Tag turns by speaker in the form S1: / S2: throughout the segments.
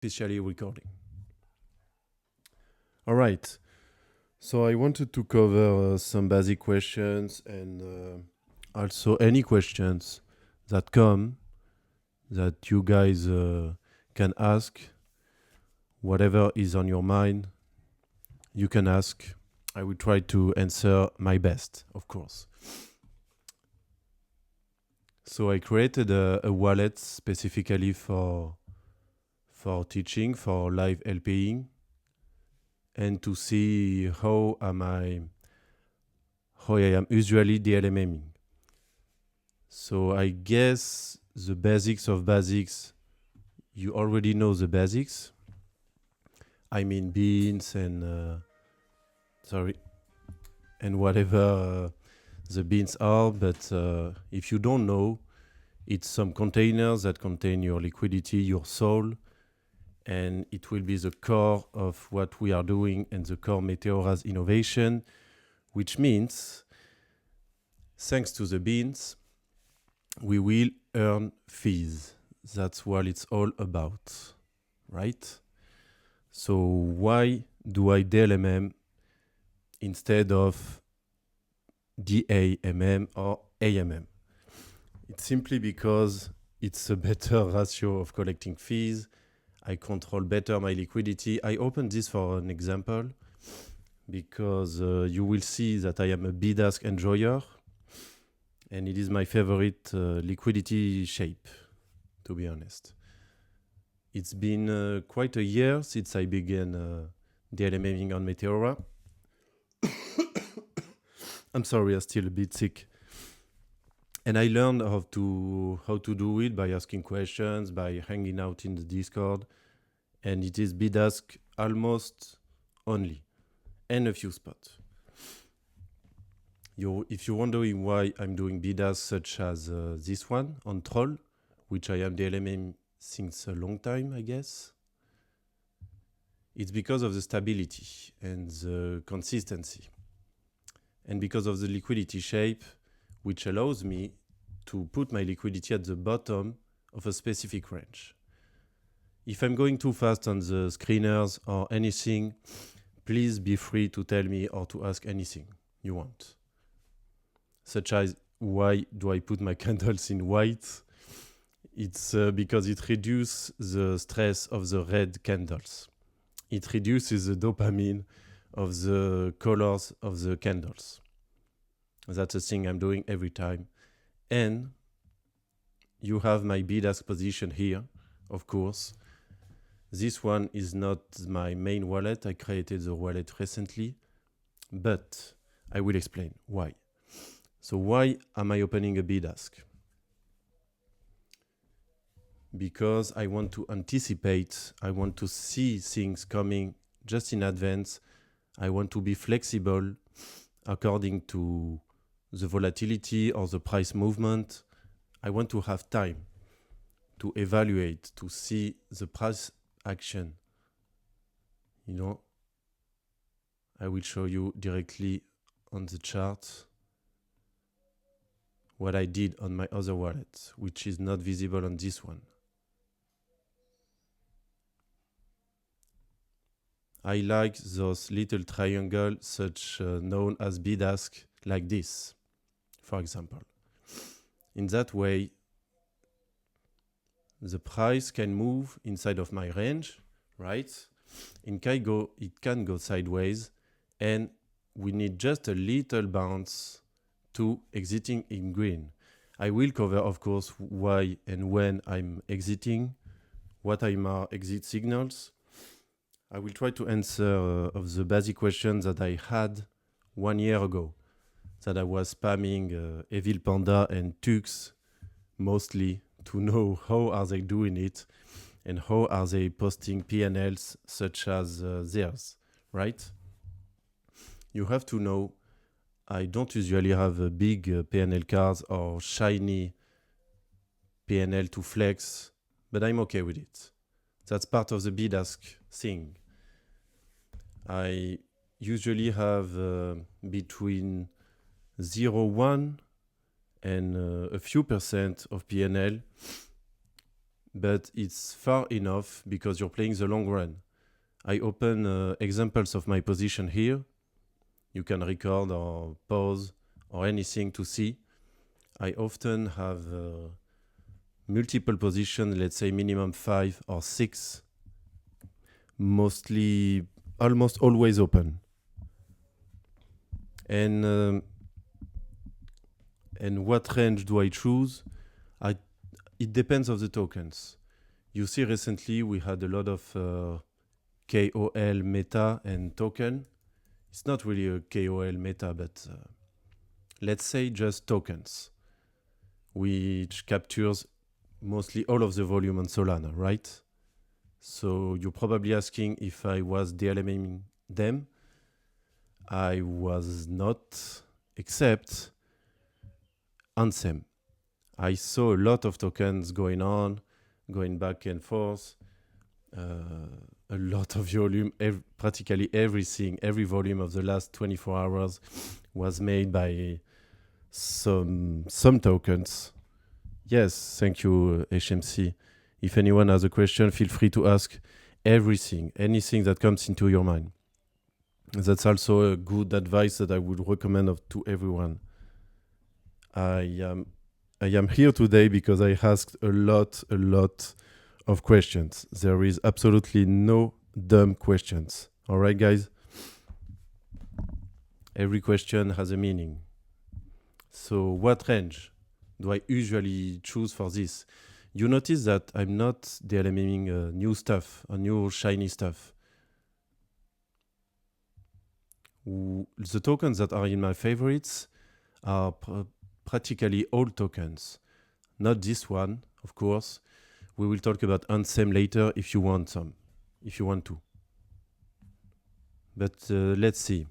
S1: especially recording. All right. So I wanted to cover some basic questions and also any questions that come that you guys can ask. Whatever is on your mind, you can ask. I will try to answer my best, of course. So I created a wallet specifically for teaching, for live LPing, and to see how I am usually DLMMing. So I guess the basics of basics, you already know the basics. I mean beans and whatever the beans are, but if you don't know, it's some containers that contain your liquidity, your soul, and it will be the core of what we are doing and the core Meteora's innovation, which means, thanks to the beans, we will earn fees. That's what it's all about, right? So why do I DLMM instead of DAMM or AMM? It's simply because it's a better ratio of collecting fees. I control better my liquidity. I opened this for an example because you will see that I am a bid-ask enjoyer and it is my favorite liquidity shape, to be honest. It's been quite a year since I began DLMMing on Meteora. I'm sorry, I'm still a bit sick. And I learned how to do it by asking questions, by hanging out in the Discord. And it is bid-ask almost only, and a few spots. If you're wondering why I'm doing bid-ask such as this one on Troll, which I am DLMing since a long time, I guess, it's because of the stability and the consistency. And because of the liquidity shape, which allows me to put my liquidity at the bottom of a specific range. If I'm going too fast on the screeners or anything, please be free to tell me or to ask anything you want. Such as, why do I put my candles in white? It's because it reduces the stress of the red candles. It reduces the dopamine of the colors of the candles. That's a thing I'm doing every time. And you have my bid-ask position here, of course. This one is not my main wallet. I created the wallet recently, but I will explain why. So why am I opening a bid-ask? Because I want to anticipate, I want to see things coming just in advance. I want to be flexible according to the volatility or the price movement. I want to have time to evaluate, to see the price action. You know, I will show you directly on the chart what I did on my other wallet, which is not visible on this one. I like those little triangles, such known as bid-ask, like this, for example. In that way, the price can move inside of my range, right? It can go sideways, and we need just a little bounce to exiting in green. I will cover, of course, why and when I'm exiting, what are my exit signals. I will try to answer of the basic questions that I had 1 year ago, that I was spamming Evil Panda and Tux mostly to know how are they doing it and how are they posting PnLs such as theirs, right? You have to know I don't usually have big PnL cards or shiny PnL to flex, but I'm okay with it. That's part of the bid-ask thing. I usually have between 0.1 and a few percent of PnL but it's far enough because you're playing the long run. I open examples of my position here. You can record or pause or anything to see. I often have multiple positions, let's say minimum 5 or 6, mostly almost always open. And what range do I choose? It depends on the tokens. You see recently we had a lot of KOL meta and token. It's not really a KOL meta, but let's say just tokens, which captures mostly all of the volume on Solana, right? So you're probably asking if I was DLMMing them. I was not, except Ansem. I saw a lot of tokens going back and forth, a lot of volume, practically every volume of the last 24 hours was made by some tokens. Yes, thank you, HMC. If anyone has a question, feel free to ask anything that comes into your mind. That's also a good advice that I would recommend to everyone. I am here today because I asked a lot of questions. There is absolutely no dumb questions. All right, guys? Every question has a meaning. So what range do I usually choose for this? You notice that I'm not DLMMing new stuff, new shiny stuff. The tokens that are in my favorites are practically all tokens. Not this one, of course. We will talk about Ansem later if you want to. But let's see.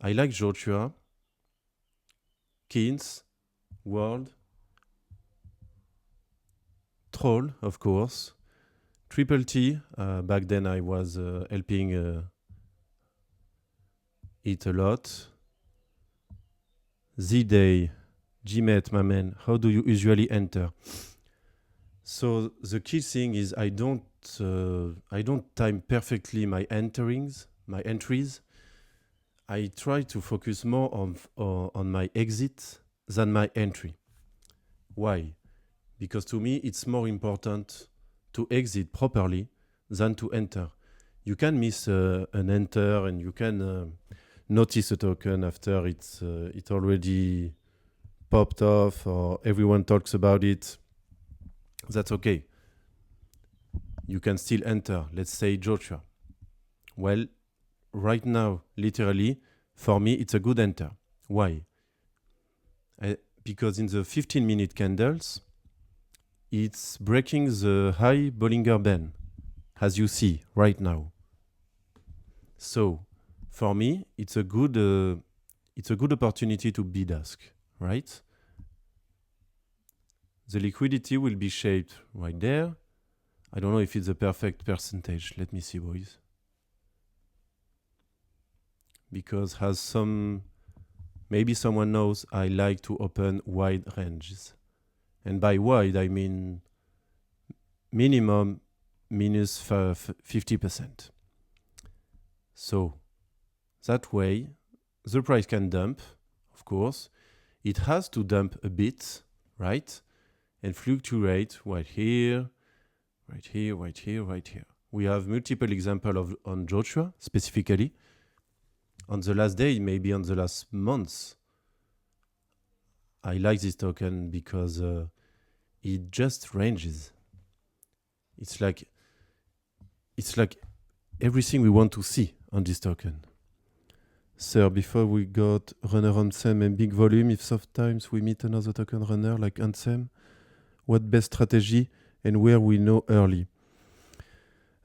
S1: I like Joshua, Keynes, World, Troll, of course, Triple T. Back then I was helping it a lot. Z-Day, Gmet, my man, how do you usually enter? So the key thing is I don't time perfectly my entries. I try to focus more on my exit than my entry. Why? Because to me it's more important to exit properly than to enter. You can miss an enter and you can notice a token after it already popped off or everyone talks about it. That's okay. You can still enter. Let's say Joshua. Well, right now, literally, for me, it's a good enter. Why? Because in the 15-minute candles, it's breaking the high Bollinger Band, as you see right now. So, for me, it's a good opportunity to bid ask, right? The liquidity will be shaped right there. I don't know if it's a perfect percentage. Let me see, boys. Because maybe someone knows I like to open wide ranges. And by wide, I mean minimum minus 50%. So that way, the price can dump, of course. It has to dump a bit, right? And fluctuate right here, right here, right here, right here. We have multiple examples on Joshua specifically. On the last day, maybe on the last months, I like this token because it just ranges. It's like everything we want to see on this token. Sir, before we got runner Ansem and big volume, if sometimes we meet another token runner like Ansem, what best strategy and where we know early?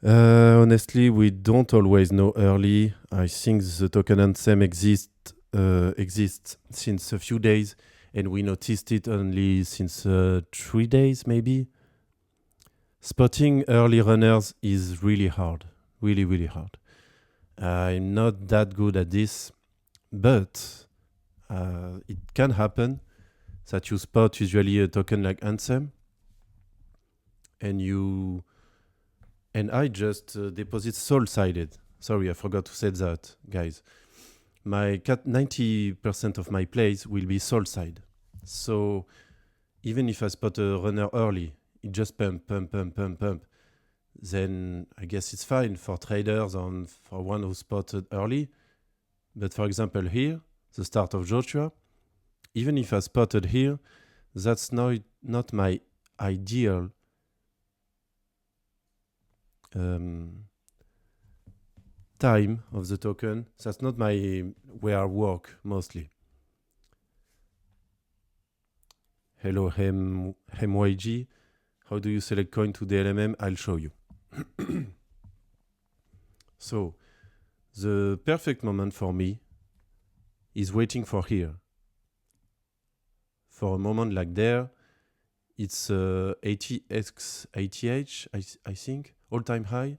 S1: Honestly, we don't always know early. I think the token Ansem exists since a few days, and we noticed it only since 3 days, maybe. Spotting early runners is really hard, really hard. I'm not that good at this, but it can happen that you spot usually a token like Ansem, and I just deposit sol-sided. Sorry, I forgot to say that, guys. My 90% of my plays will be sol-side. So even if I spot a runner early, it just pump, then I guess it's fine for traders and for one who spotted early. But for example here, the start of Joshua, even if I spotted here, that's not my ideal time of the token. That's not where I work mostly. Hello, HemYG. How do you select coin to DLMM? I'll show you. So, the perfect moment for me is waiting for here. For a moment like there, it's 80x, 80h, I think, all-time high.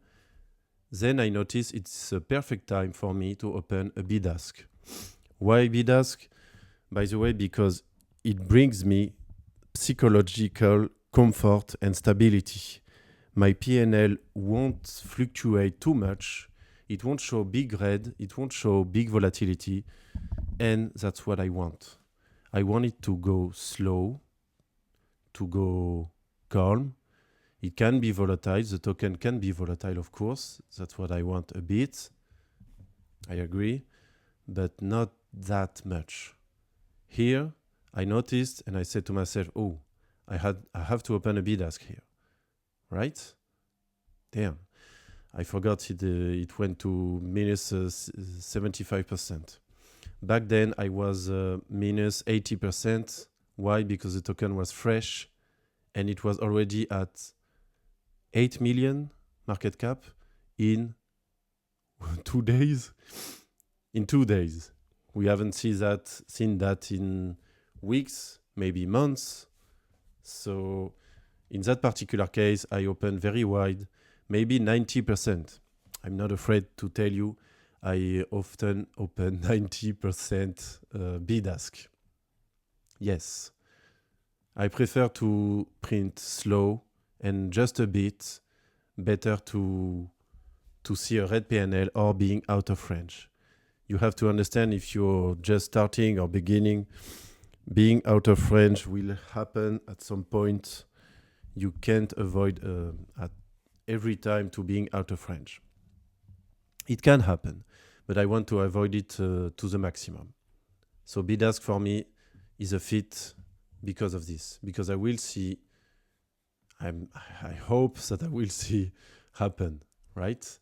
S1: Then I notice it's a perfect time for me to open a bid ask. Why bid ask? By the way, because it brings me psychological comfort and stability. My PnL won't fluctuate too much. It won't show big red. It won't show big volatility. And that's what I want. I want it to go slow, to go calm. It can be volatile. The token can be volatile, of course. That's what I want a bit. I agree, but not that much. Here, I noticed and I said to myself, oh, I have to open a bid ask here, right? Damn, I forgot it went to minus 75%. Back then, I was minus 80%. Why? Because the token was fresh and it was already at 8 million market cap in 2 days. In 2 days. We haven't seen that in weeks, maybe months. So in that particular case, I opened very wide, maybe 90%. I'm not afraid to tell you, I often open 90% bid ask. Yes, I prefer to print slow and just a bit, better to see a red PnL or being out of range. You have to understand if you're just starting or beginning, being out of range will happen at some point. You can't avoid at every time to being out of range. It can happen, but I want to avoid it to the maximum. So bid ask for me is a fit because of this, because I will see, I hope that I will see happen, right?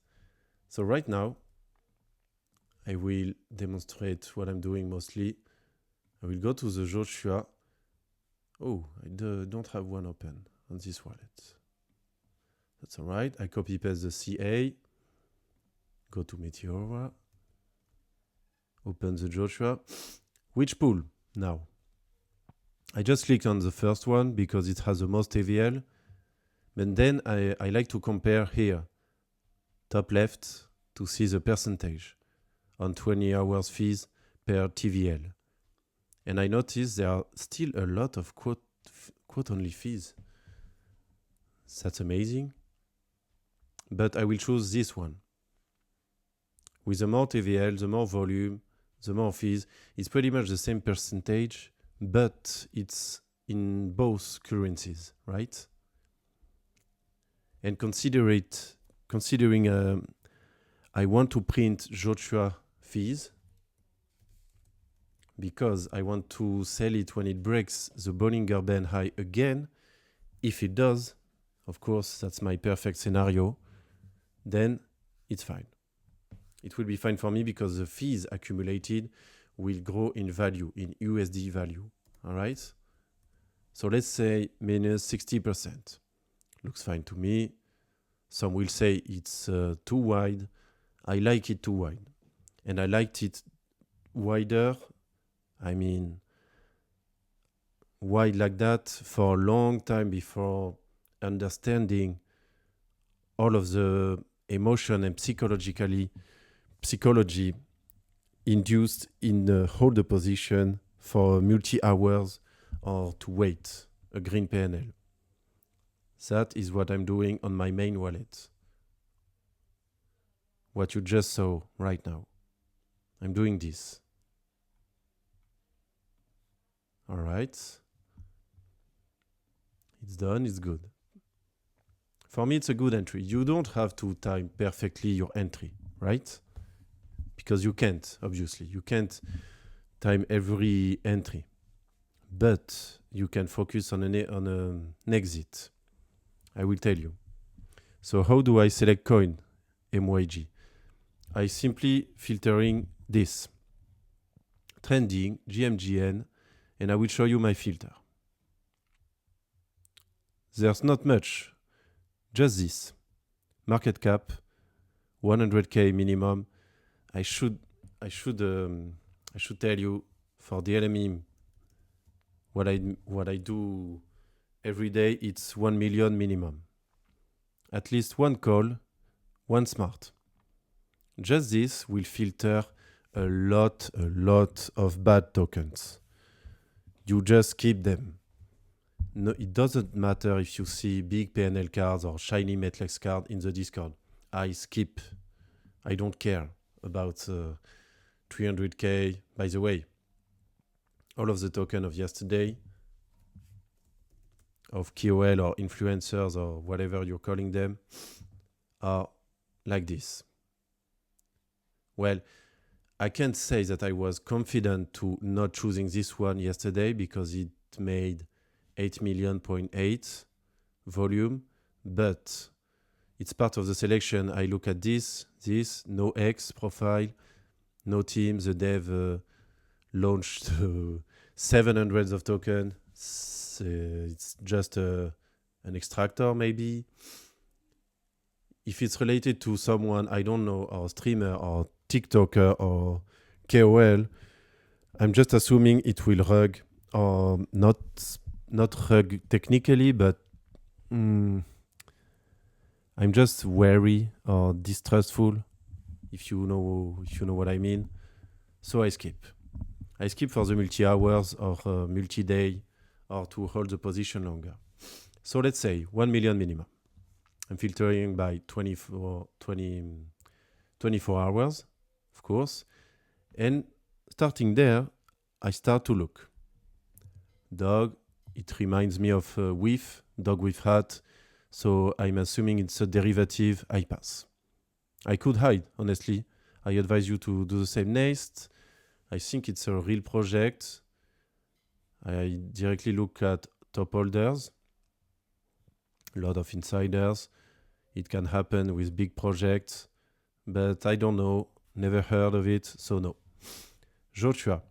S1: So right now, I will demonstrate what I'm doing mostly. I will go to the Joshua. Oh, I don't have one open on this wallet. That's all right. I copy paste the CA. Go to Meteora. Open the Joshua. Which pool now? I just clicked on the first one because it has the most AVL. But then I like to compare here, top left, to see the percentage on 20 hours fees per TVL. And I notice there are still a lot of quote-only fees. That's amazing. But I will choose this one. With the more TVL, the more volume, the more fees, it's pretty much the same percentage, but it's in both currencies, right? And considering I want to print Joshua fees because I want to sell it when it breaks the Bollinger Band high again. If it does, of course, that's my perfect scenario, then it's fine. It will be fine for me because the fees accumulated will grow in value, in USD value, all right? So let's say minus 60%. Looks fine to me. Some will say it's too wide. I like it too wide. And I liked it wider. I mean, wide like that for a long time before understanding all of the emotion and psychology induced in the hold the position for multi-hours or to wait a green PnL. That is what I'm doing on my main wallet. What you just saw right now. I'm doing this. All right. It's done, it's good. For me, it's a good entry. You don't have to time perfectly your entry, right? Because you can't, obviously. You can't time every entry. But you can focus on an exit. I will tell you. So how do I select coin, MYG? I simply filtering this. Trending, GMGN, and I will show you my filter. There's not much, just this. Market cap, 100K minimum. I should tell you for the DLMM what I do every day. It's 1 million minimum. At least one call, one smart. Just this will filter a lot of bad tokens. You just keep them. No, it doesn't matter if you see big PnL cards or shiny Metlex card in the Discord. I skip. I don't care about 300K. By the way, all of the token of yesterday, of KOL or influencers or whatever you're calling them, are like this. Well, I can't say that I was confident to not choosing this one yesterday because it made 8 million.8 volume, but it's part of the selection. I look at this, no X profile, no team. The dev launched 700 of token. It's just an extractor maybe. If it's related to someone I don't know, or streamer or TikToker or KOL, I'm just assuming it will rug or not rug technically, but I'm just wary or distrustful, if you know what I mean. So I skip for the multi-hours or multi-day or to hold the position longer. So let's say 1 million minimum. I'm filtering by 24 hours, of course. And starting there, I start to look. Dog, it reminds me of WIF, dog with hat. So I'm assuming it's a derivative. I pass. I could hide, honestly. I advise you to do the same next. I think it's a real project. I directly look at top holders. A lot of insiders. It can happen with big projects, but I don't know. Never heard of it, so no. Joshua.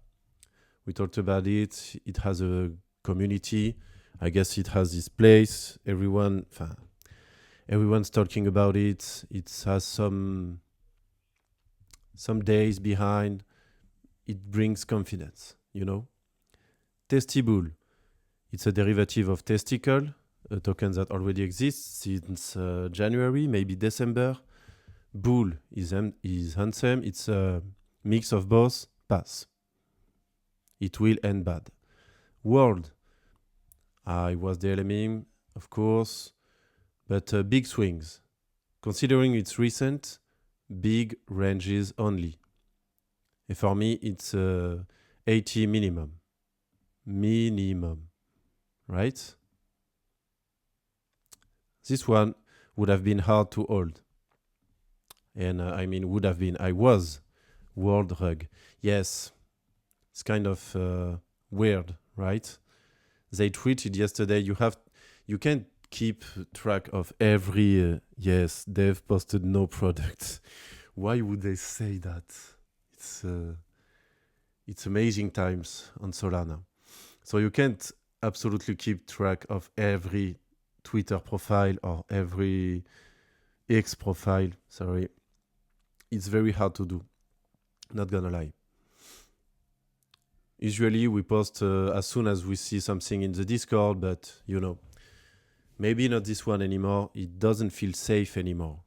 S1: We talked about it. It has a community. I guess it has this place. Everyone's talking about it. It has some days behind. It brings confidence, you know. Testibull. It's a derivative of testicle, a token that already exists since January, maybe December. Bull is handsome. It's a mix of both. Pass. It will end bad. World. I was DLMM, of course, but big swings. Considering it's recent, big ranges only. And for me, it's 80 minimum. Right? This one would have been hard to hold. And would have been. I was world rug. Yes, it's kind of weird, right? They tweeted yesterday. You can't keep track of every. Yes, they've posted no product. Why would they say that? It's amazing times on Solana. So you can't absolutely keep track of every Twitter profile or every X profile. Sorry. It's very hard to do. Not gonna lie. Usually we post as soon as we see something in the Discord, but maybe not this one anymore. It doesn't feel safe anymore.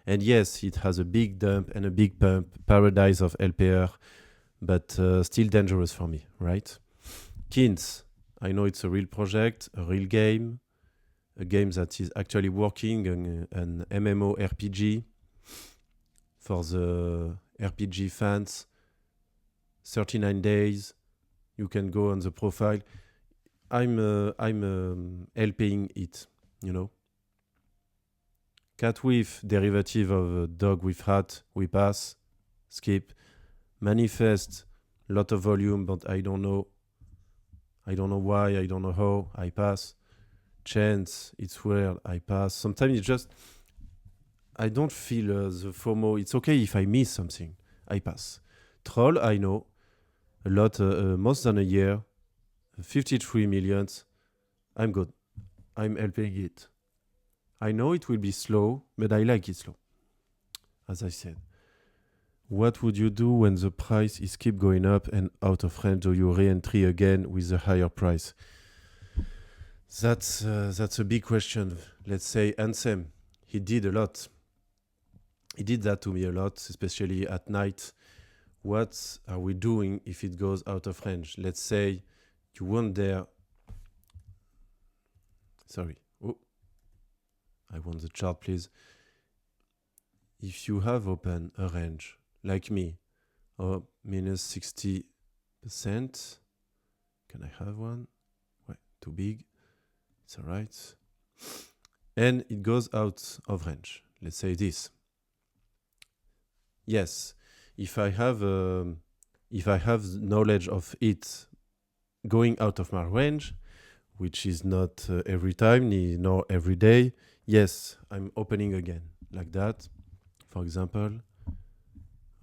S1: And yes, it has a big dump and a big pump, paradise of LPR, but still dangerous for me, right? Kins, I know it's a real project, a real game, a game that is actually working, an MMO RPG for the RPG fans. 39 days. You can go on the profile. I'm helping it, you know. Cat with derivative of dog with hat, we pass, skip. Manifest, lot of volume, but I don't know why, I don't know how, I pass. Chance, it's weird, I pass. Sometimes it's just, I don't feel the FOMO. It's okay if I miss something, I pass. Troll, I know, a lot, more than a year, 53 millions, I'm good. I'm helping it. I know it will be slow, but I like it slow, as I said. What would you do when the price is keep going up and out of range? Do you re-entry again with a higher price? That's a big question. Let's say Ansem, he did a lot. He did that to me a lot, especially at night. What are we doing if it goes out of range? Let's say you weren't there. Sorry. Oh, I want the chart, please. If you have open a range, like me, or minus 60%, can I have one? Wait, too big. It's all right. And it goes out of range. Let's say this. Yes, if I have knowledge of it going out of my range, which is not every time nor every day, yes, I'm opening again like that. For example,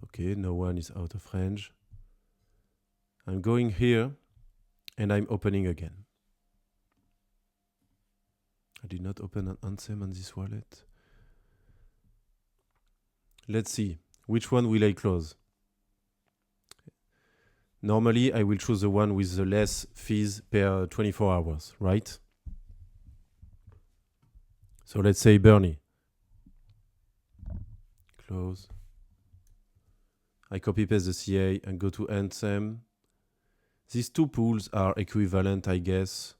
S1: okay, no one is out of range. I'm going here and I'm opening again. I did not open an Ansem on this wallet. Let's see, which one will I close? Normally, I will choose the one with the less fees per 24 hours, right? So let's say Bernie. Close. I copy paste the CA and go to Ansem. These two pools are equivalent, I guess.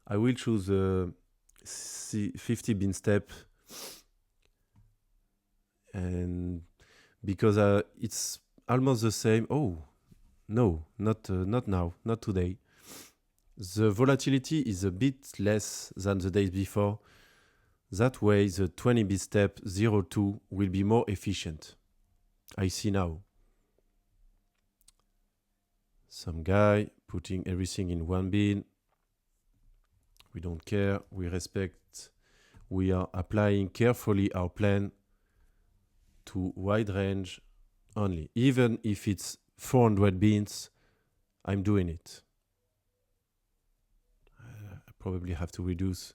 S1: I will choose a 50 bin step, and because it's almost the same. Oh, no, not now, not today. The volatility is a bit less than the days before. That way, the 20 bit step 02 will be more efficient. I see now. Some guy putting everything in one bin. We don't care, we respect. We are applying carefully our plan to wide range only. Even if it's 400 bins, I'm doing it. I probably have to reduce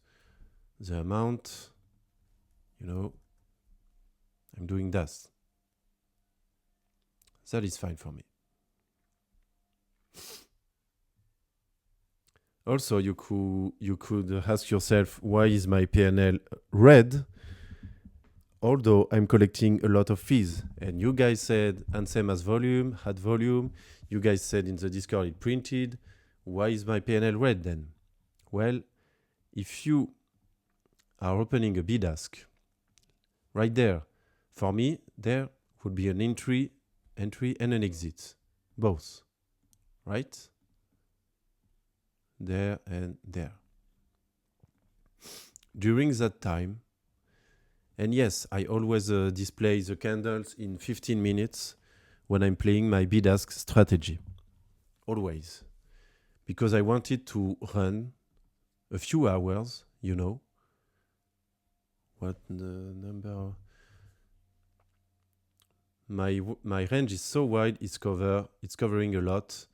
S1: the amount. You know, I'm doing that. That is fine for me. Also, you could ask yourself, why is my PnL red? Although I'm collecting a lot of fees. And you guys said Ansem has volume, had volume. You guys said in the Discord it printed. Why is my PnL red then? Well, if you are opening a bid ask, right there, for me, there would be an entry and an exit. Both. Right? There and there. During that time, and yes, I always display the candles in 15 minutes when I'm playing my bid ask strategy. Always. Because I wanted to run a few hours, you know. What the number? My range is so wide, it's covering a lot.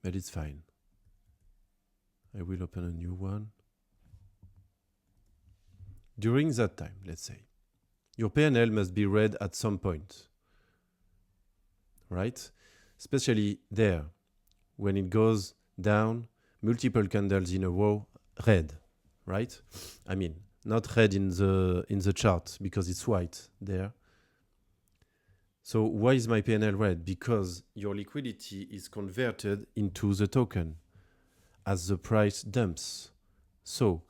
S1: But it's fine. I will open a new one. During that time, let's say, your PnL must be red at some point, right? Especially there, when it goes down, multiple candles in a row, red, right? I mean, not red in the chart because it's white there. So why is my PnL red? Because your liquidity is converted into the token. as the price dumps. So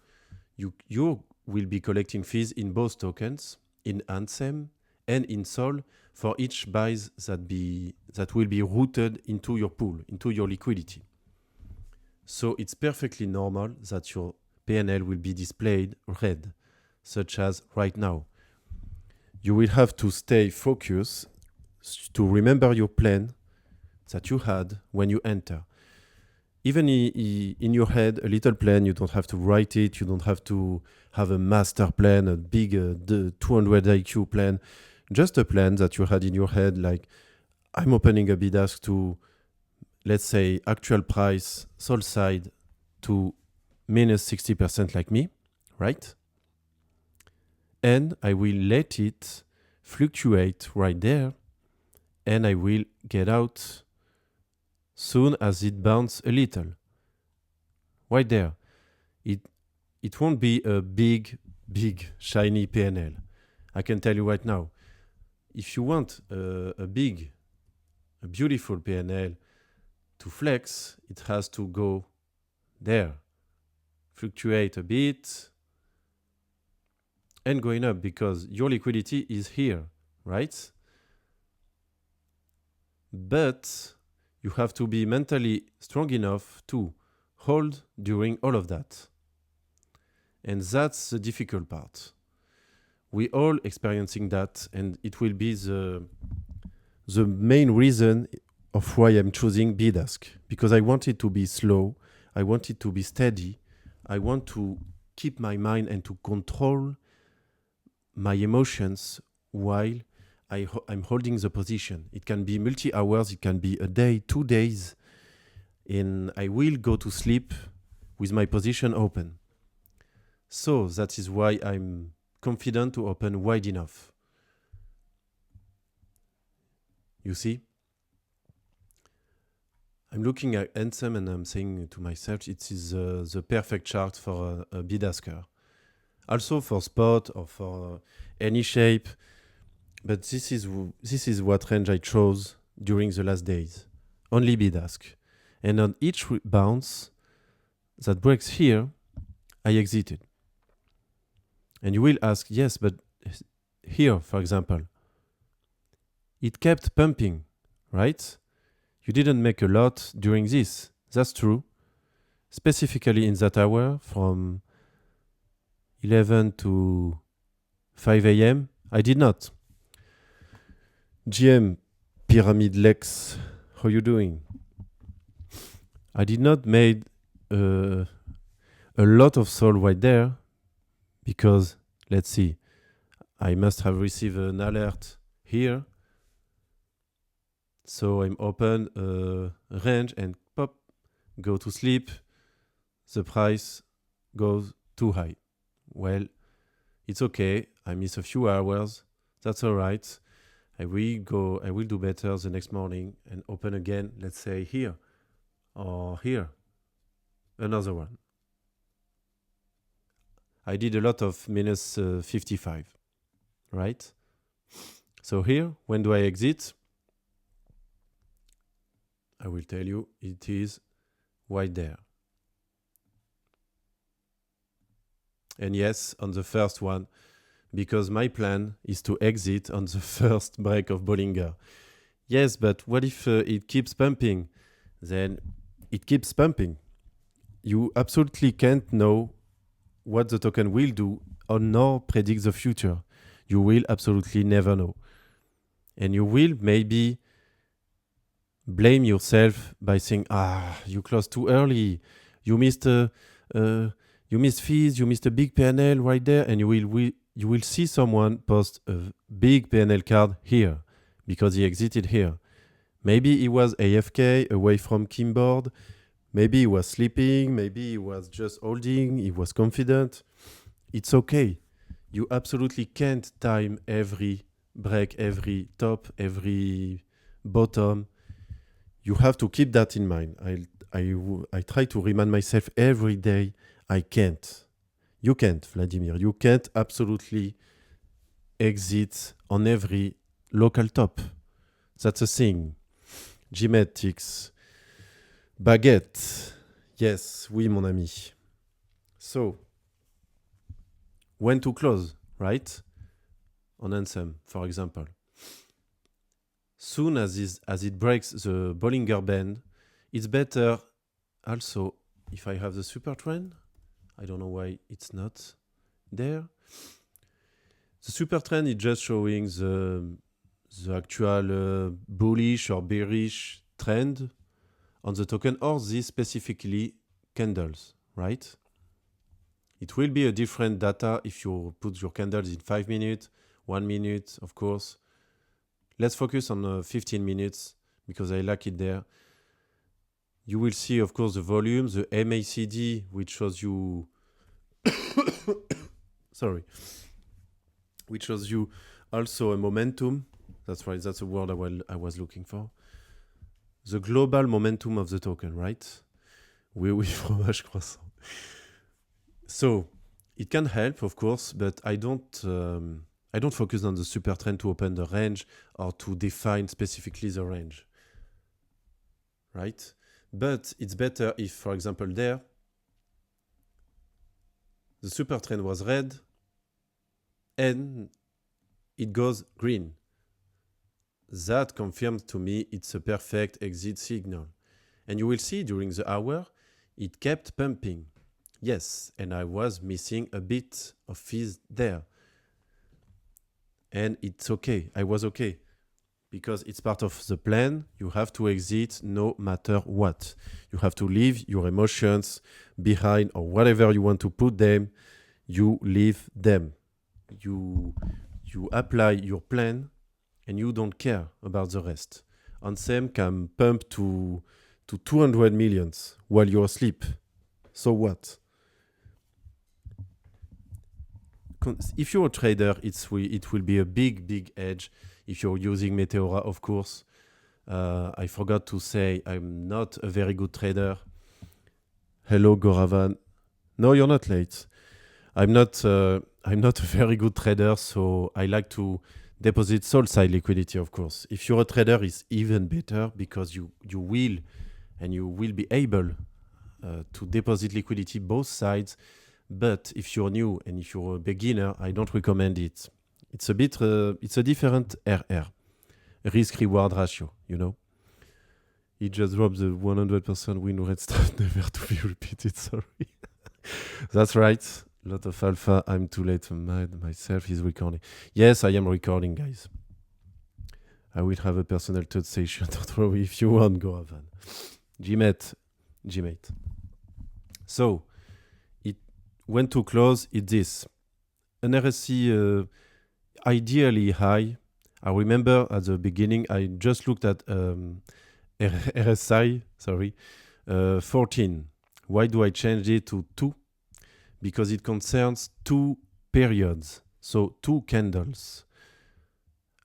S1: you will be collecting fees in both tokens, in Anthem and in Sol, for each buys that will be routed into your pool, into your liquidity. So it's perfectly normal that your PnL will be displayed red, such as right now. You will have to stay focused to remember your plan that you had when you enter. Even in your head, a little plan, you don't have to write it, you don't have to have a master plan, a big 200 IQ plan, just a plan that you had in your head, like I'm opening a bid ask to, let's say, actual price, Sol side to minus 60% like me, right? And I will let it fluctuate right there, and I will get out soon as it bounces a little. Right there. It won't be a big, shiny PnL. I can tell you right now. If you want a beautiful PnL to flex, it has to go there, fluctuate a bit, and going up, because your liquidity is here, right? But you have to be mentally strong enough to hold during all of that. And that's the difficult part. We all experiencing that, and it will be the main reason of why I'm choosing bid ask, because I want it to be slow, I want it to be steady, I want to keep my mind and to control my emotions while I'm holding the position. It can be multi-hours, it can be a day, 2 days, and I will go to sleep with my position open. So that is why I'm confident to open wide enough. You see? I'm looking at Anthem and I'm saying to myself, it is the perfect chart for a bid asker. Also for spot or for any shape. But this is what range I chose during the last days. Only bid ask. And on each bounce that breaks here, I exited. And you will ask, yes, but here, for example, it kept pumping, right? You didn't make a lot during this. That's true. Specifically in that hour from 11 to 5 a.m., I did not. GM Pyramid Lex, how you doing? I did not made a lot of Sol right there because, let's see, I must have received an alert here. So I'm open range and pop, go to sleep. The price goes too high. Well, it's okay. I miss a few hours. That's all right. I will do better the next morning and open again, let's say here or here. Another one. I did a lot of minus 55, right? So here, when do I exit? I will tell you, it is right there. And yes, on the first one, because my plan is to exit on the first break of Bollinger. Yes, but what if it keeps pumping? Then it keeps pumping. You absolutely can't know what the token will do or nor predict the future. You will absolutely never know. And you will maybe blame yourself by saying, you closed too early. You missed fees, you missed a big PnL right there, and you will see someone post a big PnL card here because he exited here. Maybe he was AFK, away from keyboard. Maybe he was sleeping. Maybe he was just holding. He was confident. It's okay. You absolutely can't time every break, every top, every bottom. You have to keep that in mind. I try to remind myself every day, I can't. You can't, Vladimir. You can't absolutely exit on every local top. That's a thing. Gmetics. Baguette. Yes, oui, mon ami. So, when to close, right? On Ansem, for example. Soon as it breaks the Bollinger Band, it's better also, if I have the SuperTrend, I don't know why it's not there. The SuperTrend is just showing the actual bullish or bearish trend on the token or these specifically candles, right? It will be a different data if you put your candles in 5 minutes, 1 minute, of course. Let's focus on 15 minutes because I like it there. You will see, of course, the volume, the MACD, which shows you... Sorry. Which shows you also a momentum. That's right, that's the word I was looking for. The global momentum of the token, right? Oui, fromage croissant. So, it can help, of course, but I don't focus on the super trend to open the range or to define specifically the range, right? But it's better if, for example, there, the super trend was red and it goes green. That confirms to me it's a perfect exit signal. And you will see during the hour, it kept pumping. Yes, and I was missing a bit of fees there. And it's okay, I was okay. Because it's part of the plan, you have to exit no matter what. You have to leave your emotions behind or whatever you want to put them, you leave them. You apply your plan and you don't care about the rest. Ansem can pump to 200 millions while you're asleep. So what? If you're a trader, it will be a big edge. If you're using Meteora, of course. I forgot to say I'm not a very good trader. Hello, Goravan. No, you're not late. I'm not a very good trader, so I like to deposit side liquidity, of course. If you're a trader, it's even better because you will be able to deposit liquidity both sides. But if you're new and if you're a beginner, I don't recommend it. It's a different RR, risk-reward ratio, you know. It just dropped the 100% win rate strat never to be repeated, sorry. That's right. A lot of alpha. I'm too late. Myself is recording. Yes, I am recording, guys. I will have a personal third station. Don't worry if you want, go have one. Gmate. So, it went to close. It's this. An RSI ideally high. I remember at the beginning, I just looked at RSI, 14. Why do I change it to 2? Because it concerns 2 periods, so 2 candles.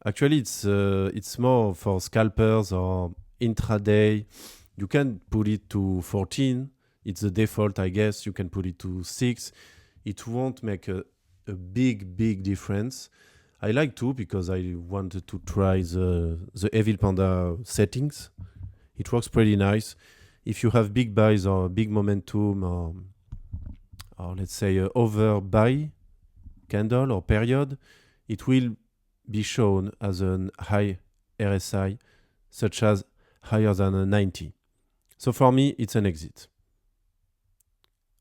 S1: Actually, it's more for scalpers or intraday. You can put it to 14. It's the default, I guess. You can put it to 6. It won't make a big difference. I like 2 because I wanted to try the Evil Panda settings. It works pretty nice. If you have big buys or big momentum or let's say overbuy candle or period, it will be shown as a high RSI, such as higher than a 90. So for me, it's an exit.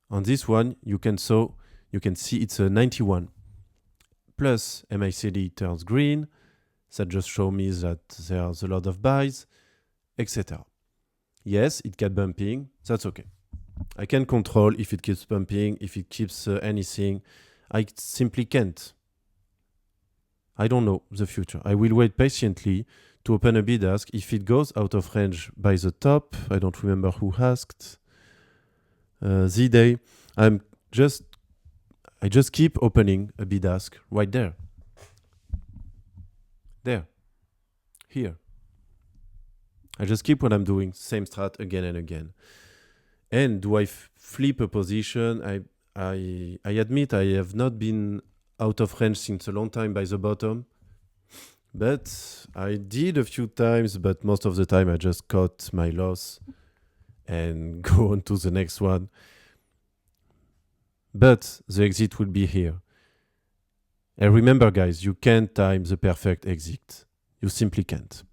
S1: On this one, you can see it's a 91. Plus MACD turns green. That just shows me that there's a lot of buys, etc. Yes, it kept bumping. That's okay. I can control if it keeps pumping, if it keeps anything. I simply can't. I don't know the future. I will wait patiently to open a bid ask. If it goes out of range by the top, I don't remember who asked. Z-Day. I just keep opening a bid ask right there. There. Here. I just keep what I'm doing. Same strat again and again. And do I flip a position? I admit I have not been out of range since a long time by the bottom. But I did a few times, but most of the time I just caught my loss. and go on to the next one. But the exit will be here. And remember, guys, you can't time the perfect exit. You simply can't.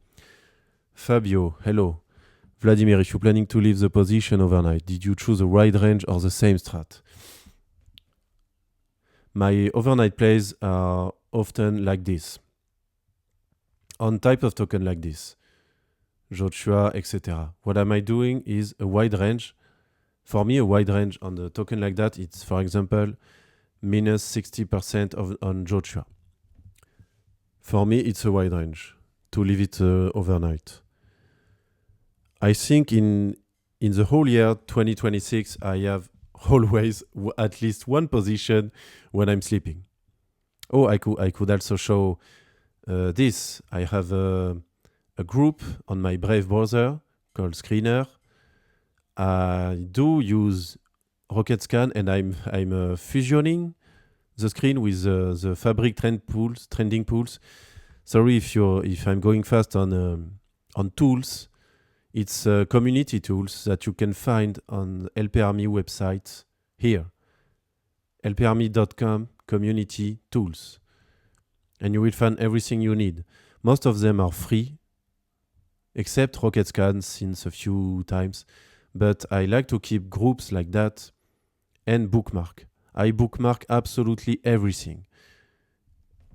S1: Fabio, hello. Vladimir, if you're planning to leave the position overnight, did you choose a wide range or the same strat? My overnight plays are often like this. On type of token like this. Joshua, etc. What am I doing is a wide range. For me, a wide range on the token like that, it's, for example, minus 60% on Joshua. For me, it's a wide range to leave it overnight. I think in the whole year 2026, I have always at least one position when I'm sleeping. Oh, I could also show this. I have a group on my Brave browser called Screener. I do use Rocket Scan, and I'm fusioning the screen with the Fabric trending pools. Sorry if I'm going fast on tools. It's community tools that you can find on LP Army website here. lparmy.com community tools. And you will find everything you need. Most of them are free, except Rocket Scan since a few times. But I like to keep groups like that and bookmark. I bookmark absolutely everything.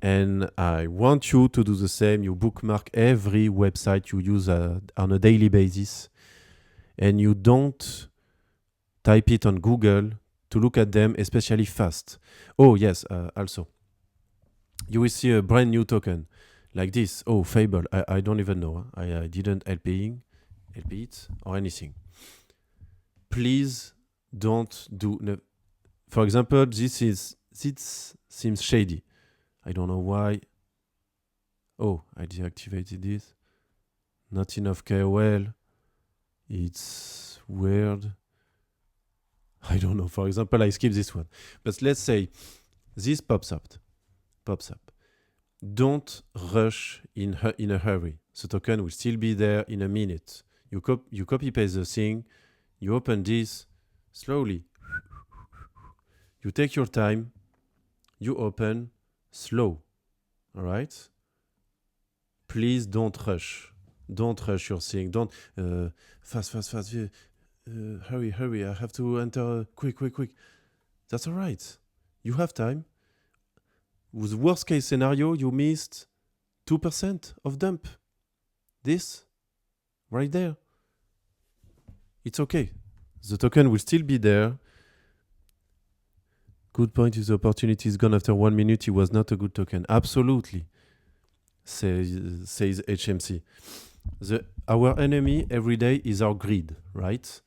S1: And I want you to do the same. You bookmark every website you use on a daily basis. And you don't type it on Google to look at them, especially fast. Oh, yes, also. You will see a brand new token like this. Oh, Fable. I don't even know. I didn't LP it or anything. Please don't do... For example, this seems shady. I don't know why. Oh, I deactivated this. Not enough KOL. It's weird. I don't know. For example, I skip this one. But let's say this pops up. Don't rush in a hurry. The token will still be there in a minute. You copy paste the thing. You open this slowly. You take your time. You open slow. All right? Please don't rush. Don't rush your thing. Don't fast. Hurry. I have to enter quick. That's all right. You have time. With worst case scenario, you missed 2% of dump. This, right there. It's okay. The token will still be there. Good point is the opportunity is gone after 1 minute. It was not a good token. Absolutely, says HMC. Our enemy every day is our greed, right?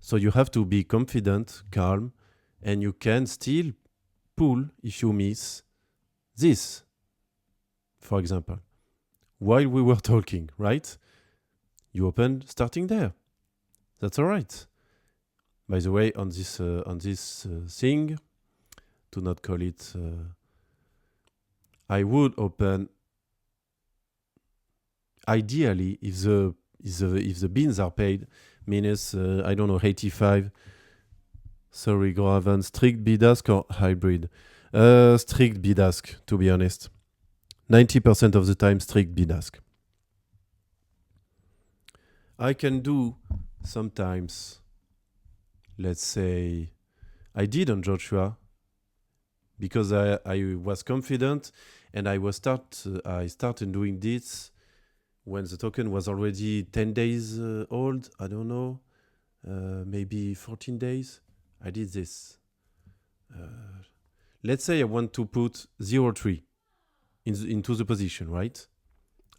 S1: So you have to be confident, calm, and you can still pull if you miss this, for example. While we were talking, right? You open starting there. That's all right. By the way, on this thing, to not call it, I would open. Ideally, if the bins are paid, minus I don't know 85. Sorry, Graven, strict bid-ask or hybrid? Strict bid-ask, to be honest. 90% of the time, strict bid-ask. I can do sometimes, let's say, I did on Joshua because I was confident and I started doing this when the token was already 10 days old. I don't know, maybe 14 days. I did this. Let's say I want to put 0.3 into the position, right?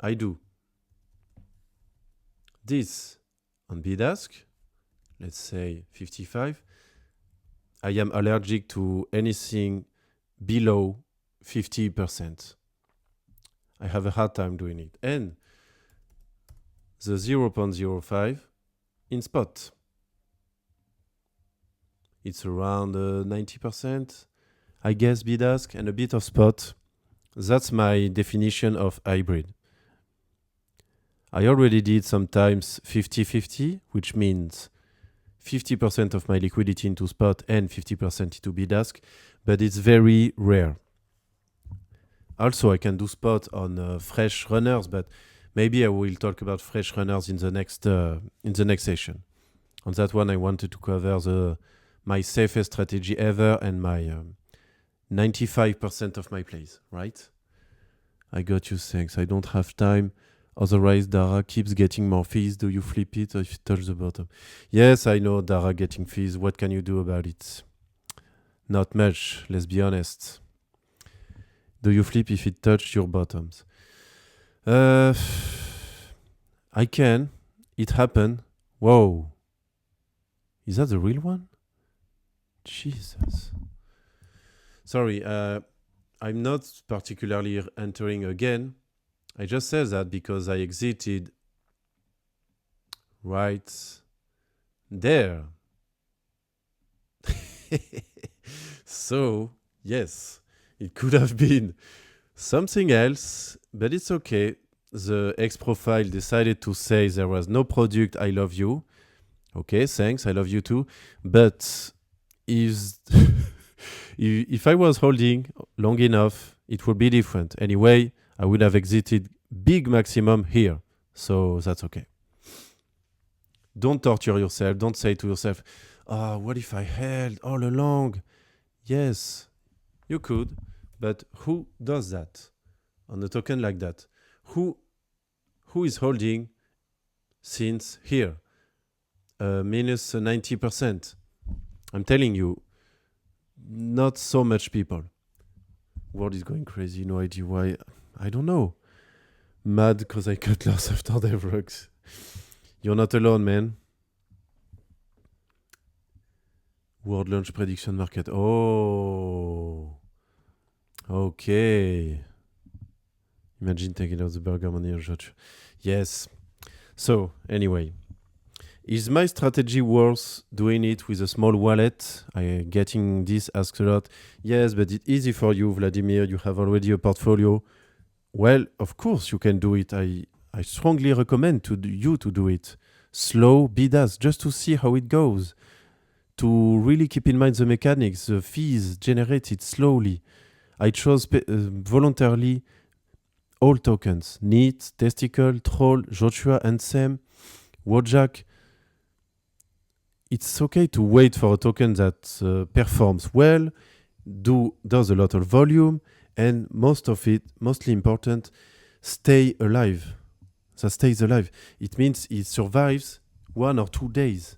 S1: I do this on bid-ask, let's say 55. I am allergic to anything below 50%. I have a hard time doing it. And the 0.05 in spot. It's around 90%, I guess, bid-ask and a bit of spot. That's my definition of hybrid. I already did sometimes 50-50, which means 50% of my liquidity into spot and 50% into bid ask, but it's very rare. Also, I can do spot on fresh runners, but maybe I will talk about fresh runners in the next session. On that one, I wanted to cover my safest strategy ever and my 95% of my plays, right? I got you, thanks. I don't have time. Otherwise, Dara keeps getting more fees. Do you flip it or if you touch the bottom? Yes, I know Dara getting fees. What can you do about it? Not much, let's be honest. Do you flip if it touched your bottoms? I can. It happened. Whoa. Is that the real one? Jesus. Sorry, I'm not particularly entering again. I just said that because I exited right there. So, yes, it could have been something else, but it's okay. The X profile decided to say there was no product, I love you. Okay, thanks, I love you too. But if I was holding long enough, it would be different. Anyway, I would have exited big maximum here. So that's okay. Don't torture yourself. Don't say to yourself, what if I held all along? Yes, you could. But who does that on a token like that? Who is holding since here? Minus 90%. I'm telling you, not so much people. World is going crazy. No idea why. I don't know. Mad because I cut loss after Devrox. You're not alone, man. World launch prediction market. Oh. Okay. Imagine taking out the burger money or shot. Yes. So, anyway. Is my strategy worth doing it with a small wallet? I getting this asked a lot. Yes, but it's easy for you, Vladimir. You have already a portfolio. Well, of course you can do it. I strongly recommend you to do it. Slow, bid ask, just to see how it goes. To really keep in mind the mechanics, the fees generated slowly. I chose voluntarily all tokens. NEET, Testicle, Troll, Joshua, Ansem, Wojak. It's okay to wait for a token that performs well, does a lot of volume, and mostly important, stay alive. That stays alive. It means it survives 1 or 2 days,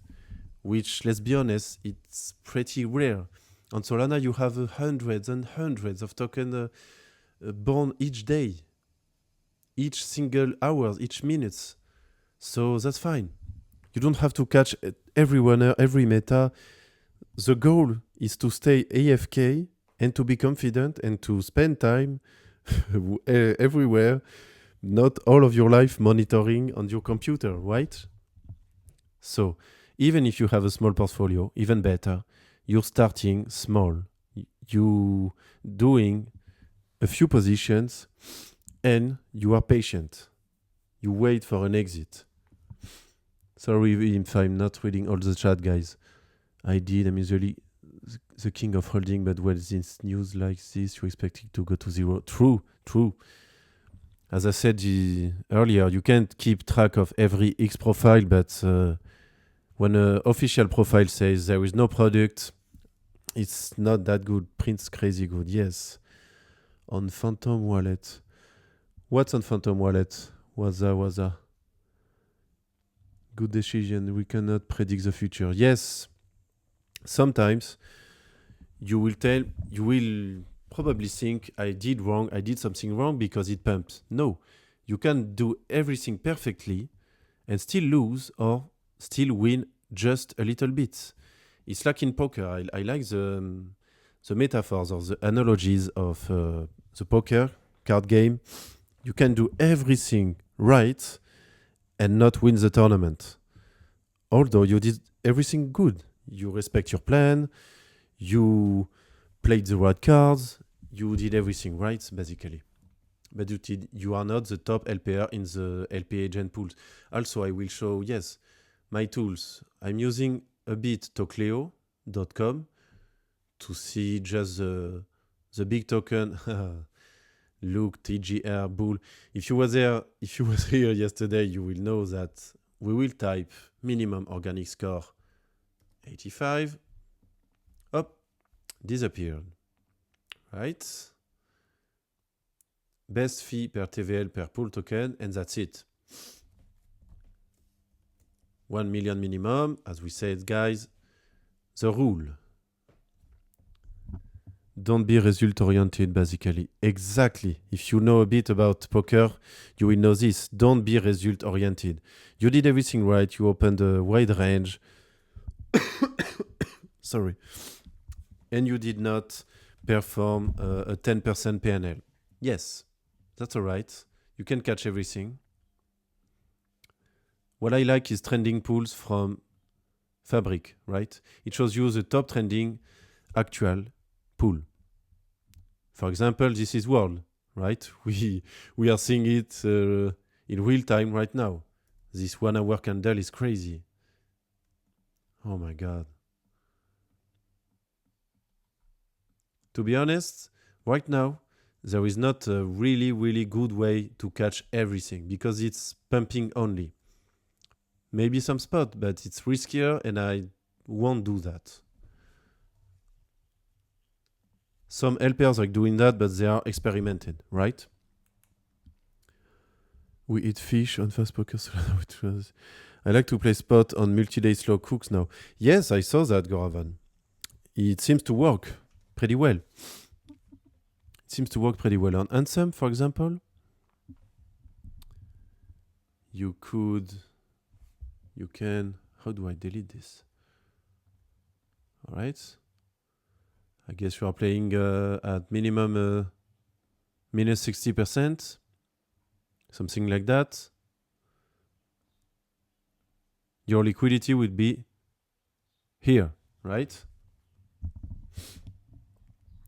S1: which, let's be honest, it's pretty rare. On Solana, you have hundreds and hundreds of tokens born each day, each single hour, each minute. So that's fine. You don't have to catch every winner, every meta. The goal is to stay AFK and to be confident and to spend time everywhere, not all of your life monitoring on your computer, right? So even if you have a small portfolio, even better, you're starting small. You doing a few positions and you are patient. You wait for an exit. Sorry if I'm not reading all the chat, guys. I'm usually the king of holding, but when this news like this, you expect it to go to zero. True. As I said earlier, you can't keep track of every X profile, but when an official profile says there is no product, it's not that good. Prince crazy good, yes. On Phantom Wallet. What's on Phantom Wallet? Waza. Good decision. We cannot predict the future. Yes. Sometimes you will probably think I did something wrong because it pumped. No. You can do everything perfectly and still lose or still win just a little bit. It's like in poker. I like the metaphors or the analogies of the poker card game. You can do everything right and not win the tournament. Although you did everything good. You respect your plan, you played the right cards, you did everything right, basically. But you are not the top LPR in the LP agent pools. Also, I will show, yes, my tools. I'm using a bit tocleo.com to see just the big token. Look, TGR bull. If you was here yesterday, you will know that we will type minimum organic score 85. Up, disappeared. Right? Best fee per TVL per pool token, and that's it. 1 million minimum, as we said, guys. The rule. Don't be result-oriented, basically. Exactly. If you know a bit about poker, you will know this. Don't be result-oriented. You did everything right. You opened a wide range. Sorry. And you did not perform a 10% PnL. Yes, that's all right. You can catch everything. What I like is trending pools from Fabric, right? It shows you the top trending actual pool. For example, this is World, right? We are seeing it in real time right now. This 1 hour candle is crazy. Oh my God. To be honest, right now, there is not a really, really good way to catch everything because it's pumping only. Maybe some spot, but it's riskier and I won't do that. Some LPers are doing that, but they are experimented, right? We eat fish on fast poker. I like to play spot on multi-day slow cooks now. Yes, I saw that, Goravan. It seems to work pretty well. It seems to work pretty well. On Ansem, for example, you can, how do I delete this? All right. I guess you are playing at minimum minus 60%, something like that. Your liquidity would be here, right?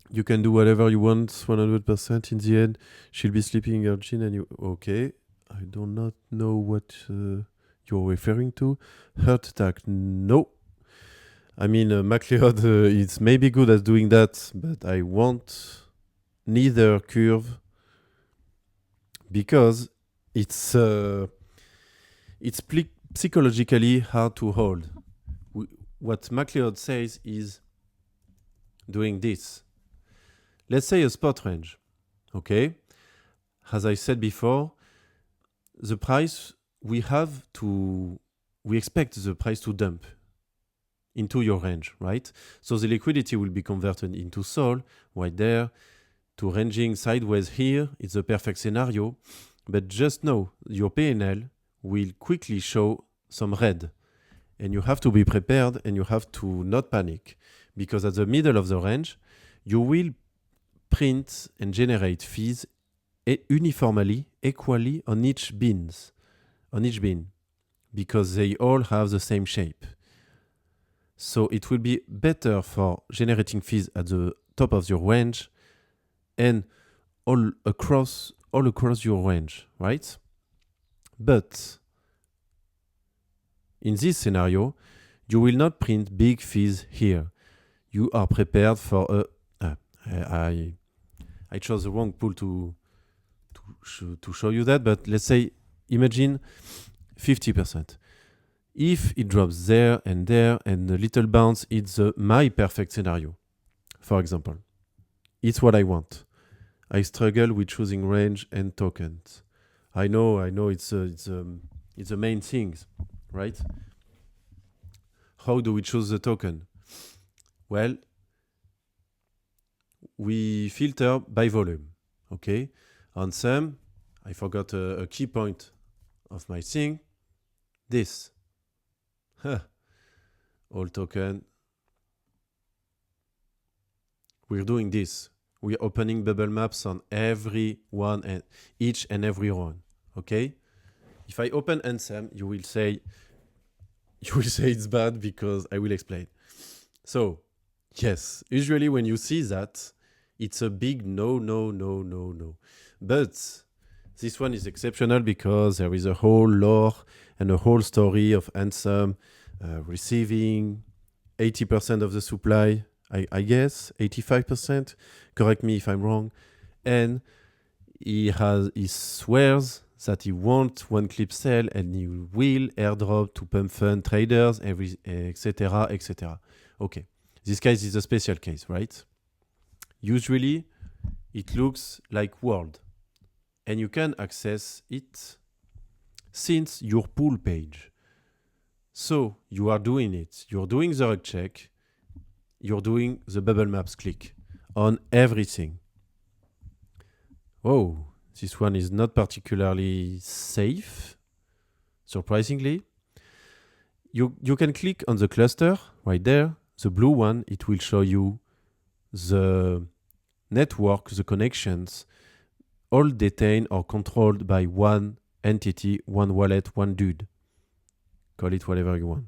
S1: You can do whatever you want, 100% in the end. She'll be sleeping in her jean and you... Okay, I do not know what you're referring to. Heart attack, no. I mean, MacLeod is maybe good at doing that, but I want neither curve because it's psychologically hard to hold. What MacLeod says is doing this. Let's say a spot range, okay? As I said before, the price we expect the price to dump into your range, right? So the liquidity will be converted into Sol right there to ranging sideways here. It's a perfect scenario, but just know your PnL will quickly show some red and you have to be prepared and you have to not panic because at the middle of the range, you will print and generate fees uniformly, equally on each bin, because they all have the same shape. So it will be better for generating fees at the top of your range and all across your range, right? But in this scenario, you will not print big fees here. You are prepared for a... I chose the wrong pool to show you that, but let's say, imagine 50%. If it drops there and a little bounce, it's my perfect scenario, for example. It's what I want. I struggle with choosing range and tokens. I know it's the main things, right? How do we choose the token? Well, we filter by volume, okay? On some, I forgot a key point of my thing. This. All token. We're doing this. We're opening bubble maps on every one and each and every one. Okay? If I open NSAM, you will say it's bad because I will explain. So, yes, usually when you see that, it's a big no. But this one is exceptional because there is a whole lore and a whole story of Ansem receiving 80% of the supply, I guess, 85%. Correct me if I'm wrong. And he swears that he won't one-clip sell and he will airdrop to pump fund traders, etc., etc. Okay, this case is a special case, right? Usually, it looks like world, and you can access it since your pool page. So you are doing it. You're doing the rug check. You're doing the bubble maps click on everything. Oh, this one is not particularly safe, surprisingly. You can click on the cluster right there, the blue one. It will show you the network, the connections, all detained or controlled by one entity, one wallet, one dude. Call it whatever you want.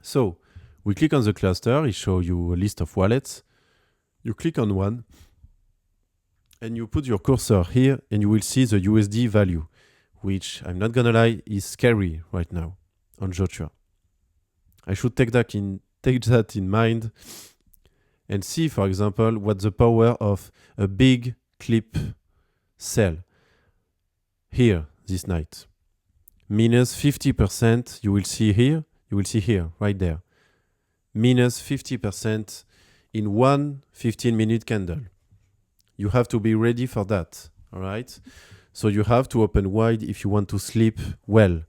S1: So we click on the cluster, it shows you a list of wallets. You click on one and you put your cursor here and you will see the USD value, which I'm not gonna lie is scary right now on Joshua. I should take that in mind and see, for example, what the power of a big clip sell here this night. Minus 50%, you will see here, right there. Minus 50% in one 15-minute candle. You have to be ready for that, all right? So you have to open wide if you want to sleep well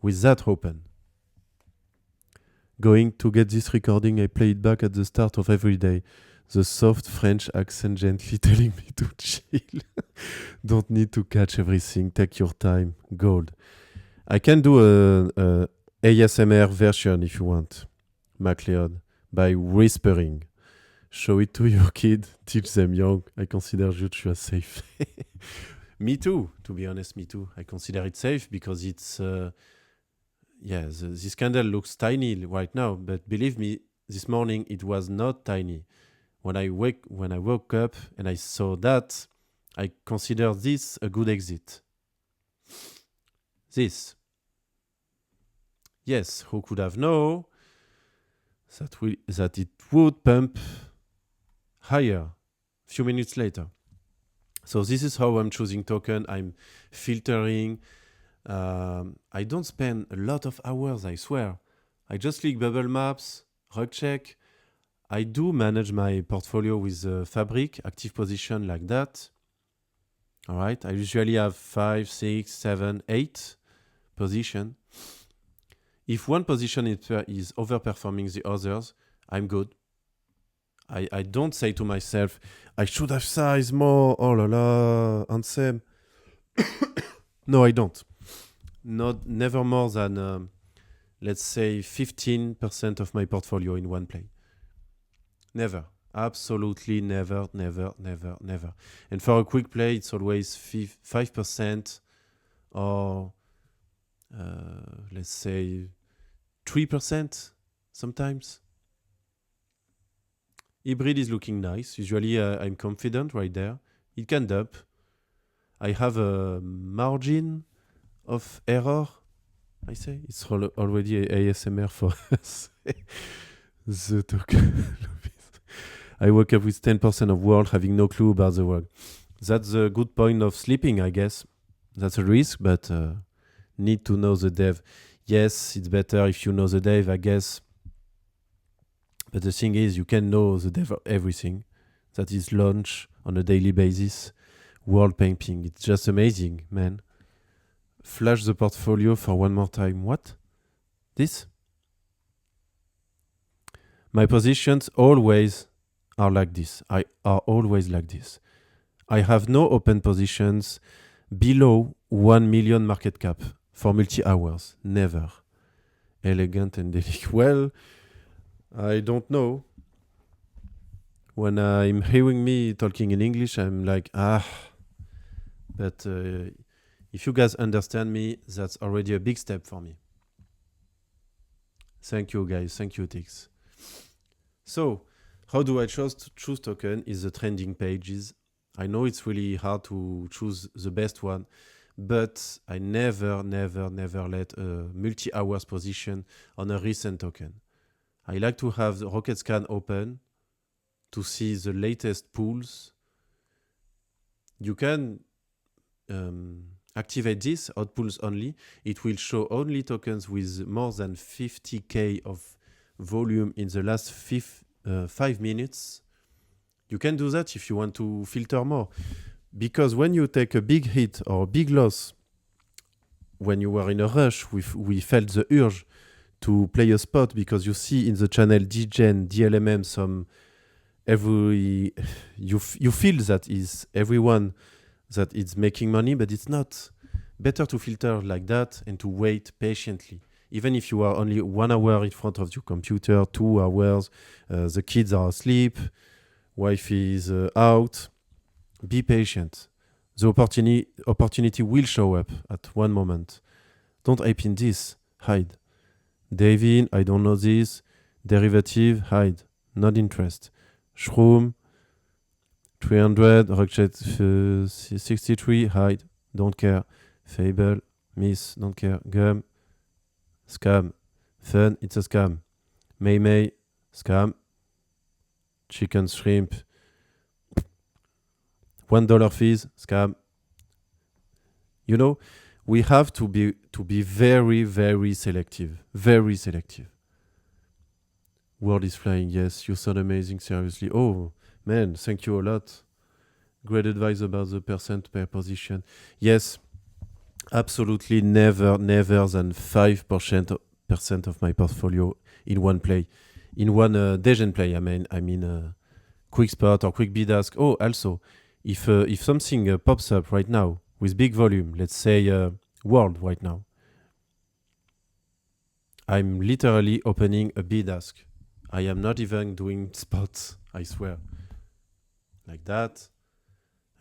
S1: with that open. Going to get this recording, I play it back at the start of every day. The soft French accent gently telling me to chill. Don't need to catch everything. Take your time. Gold. I can do a ASMR version if you want, MacLeod, by whispering. Show it to your kid. Teach them young. I consider Joshua safe. Me too, to be honest, me too. I consider it safe because it's... this candle looks tiny right now, but believe me, this morning it was not tiny. When I woke up and I saw that, I consider this a good exit. This. Yes, who could have known that it would pump higher a few minutes later. So this is how I'm choosing token. I'm filtering. I don't spend a lot of hours, I swear. I just click bubble maps, rug check. I do manage my portfolio with Fabric, active position like that. All right, I usually have 5, 6, 7, 8 position. If one position is overperforming the others, I'm good. I don't say to myself, I should have sized more, oh la la, Ansem. No, I don't. Never more than, let's say, 15% of my portfolio in one play. Never. Absolutely never, never, never, never. And for a quick play, it's always 5% or, let's say, 3% sometimes. Hybrid is looking nice. Usually, I'm confident right there. It can dump. I have a margin of error. I say it's already ASMR for us. The token. I woke up with 10% of world having no clue about the world. That's a good point of sleeping, I guess. That's a risk, but need to know the dev. Yes, it's better if you know the dev, I guess. But the thing is, you can know the dev of everything that is launched on a daily basis. World pumping, it's just amazing, man. Flash the portfolio for one more time. What? This? My positions always are like this. I always like this. I have no open positions below 1 million market cap for multi-hours. Never. Elegant and delicate. Well, I don't know. When I'm hearing me talking in English, I'm like, But if you guys understand me, that's already a big step for me. Thank you, guys. Thank you, Tix. So, how do I choose token is the trending pages. I know it's really hard to choose the best one, but I never let a multi-hours position on a recent token. I like to have the Rocket Scan open to see the latest pools. You can activate this, out pools only. It will show only tokens with more than 50K of volume in the last 5 minutes. You can do that if you want to filter more. Because when you take a big hit or a big loss, when you were in a rush, we felt the urge to play a spot because you see in the channel DGen, DLMM, you feel that is everyone that is making money, but it's not. Better to filter like that and to wait patiently. Even if you are only 1 hour in front of your computer, 2 hours, the kids are asleep, wife is out, be patient. The opportunity will show up at one moment. Don't hype in this, hide. Davin, I don't know this. Derivative, hide. Not interest. Shroom, 300, Rocket 63, hide. Don't care. Fable, miss, don't care. Gum, scam. Fun, it's a scam. May, scam. Chicken shrimp, $1 fees, scam. You know, we have to be very selective. Very selective. World is flying, yes. You sound amazing, seriously. Oh, man, thank you a lot. Great advice about the percent per position. Yes, absolutely never than 5% of my portfolio in one play. In one Degen play, I mean quick spot or quick bid ask. Oh, also, if something pops up right now with big volume, let's say World right now, I'm literally opening a bid ask. I am not even doing spots, I swear. Like that.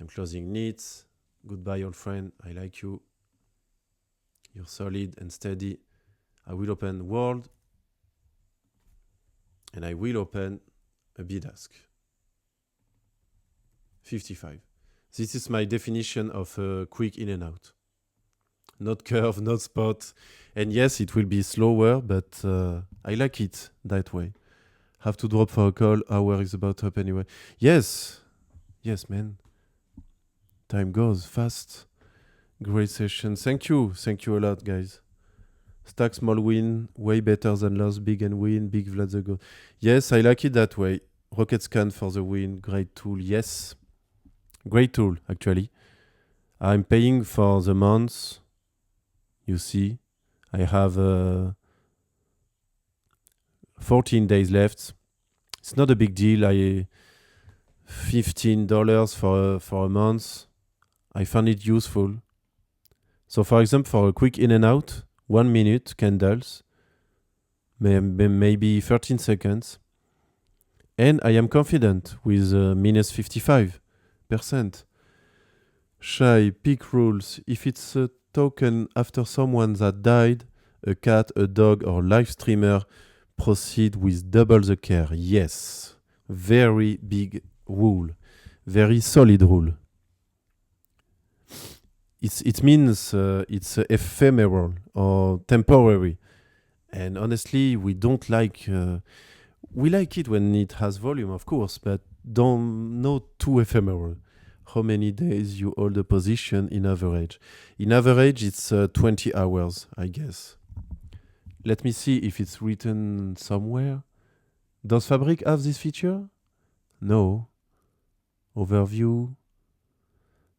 S1: I'm closing needs. Goodbye, old friend. I like you. You're solid and steady. I will open World. And I will open a bid ask. 55. This is my definition of a quick in and out. Not curve, not spot. And yes, it will be slower, but I like it that way. Have to drop for a call. Hour is about up anyway. Yes, man. Time goes fast. Great session. Thank you a lot, guys. Stack small win, way better than loss, big and win, big Vlad the go. Yes, I like it that way. Rocket Scan for the win, great tool, yes. Great tool, actually. I'm paying for the months. You see, I have 14 days left. It's not a big deal. $15 for a month. I found it useful. So for example, for a quick in and out, 1 minute candles, maybe 13 seconds. And I am confident with minus 55%. Shy, pick rules. If it's a token after someone that died, a cat, a dog, or live streamer, proceed with double the care. Yes. Very big rule. Very solid rule. It means it's ephemeral or temporary. And honestly, we don't like... we like it when it has volume, of course, but not too ephemeral. How many days you hold a position in average? In average, it's 20 hours, I guess. Let me see if it's written somewhere. Does Fabric have this feature? No. Overview?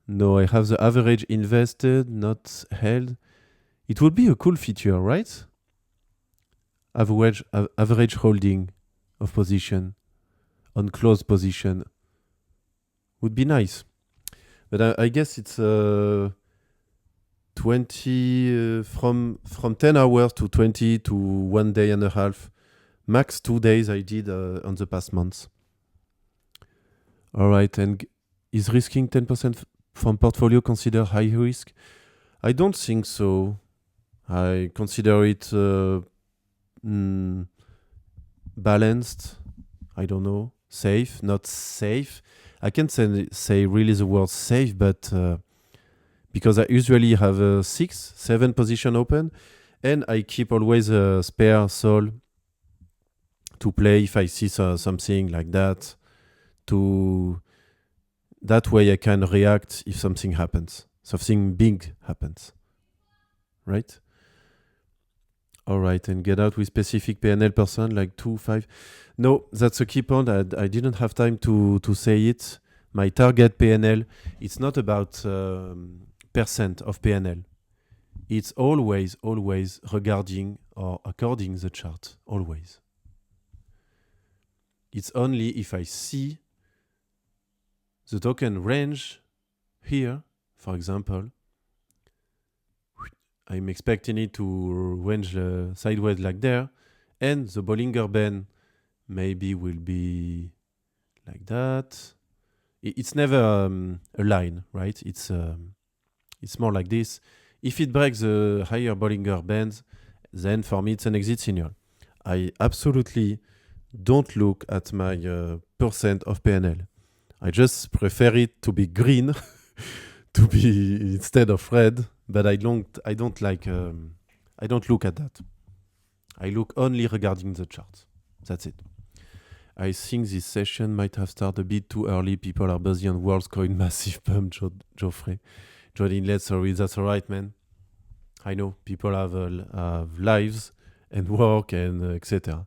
S1: No, I have the average invested, not held. It would be a cool feature, right? Average holding of position on closed position would be nice. But I guess it's 20 from 10 hours to 20 to 1 day and a half. Max 2 days I did on the past months. All right, and is risking 10% from portfolio considered high risk? I don't think so. I consider it balanced. I don't know. Safe, not safe. I can't say really the word safe, but because I usually have a 6, 7 position open, and I keep always a spare sol to play if I see something like that. That way I can react if something happens, something big happens, right? All right, and get out with specific PnL person like 2, 5. No, that's a key point. I didn't have time to say it. My target PnL, it's not about percent of PnL. It's always regarding or according the chart, always. It's only if I see the token range here, for example, I'm expecting it to range sideways like there, and the Bollinger Band maybe will be like that. It's never a line, right? It's more like this. If it breaks the higher Bollinger Band, then for me it's an exit signal. I absolutely don't look at my percent of PnL. I just prefer it to be green to be instead of red, but I don't like I don't look at that. I look only regarding the chart. That's it. I think this session might have started a bit too early. People are busy on World's Coin massive pump. Geoffrey, Jordan, sorry, that's all right, man. I know people have lives and work and etc.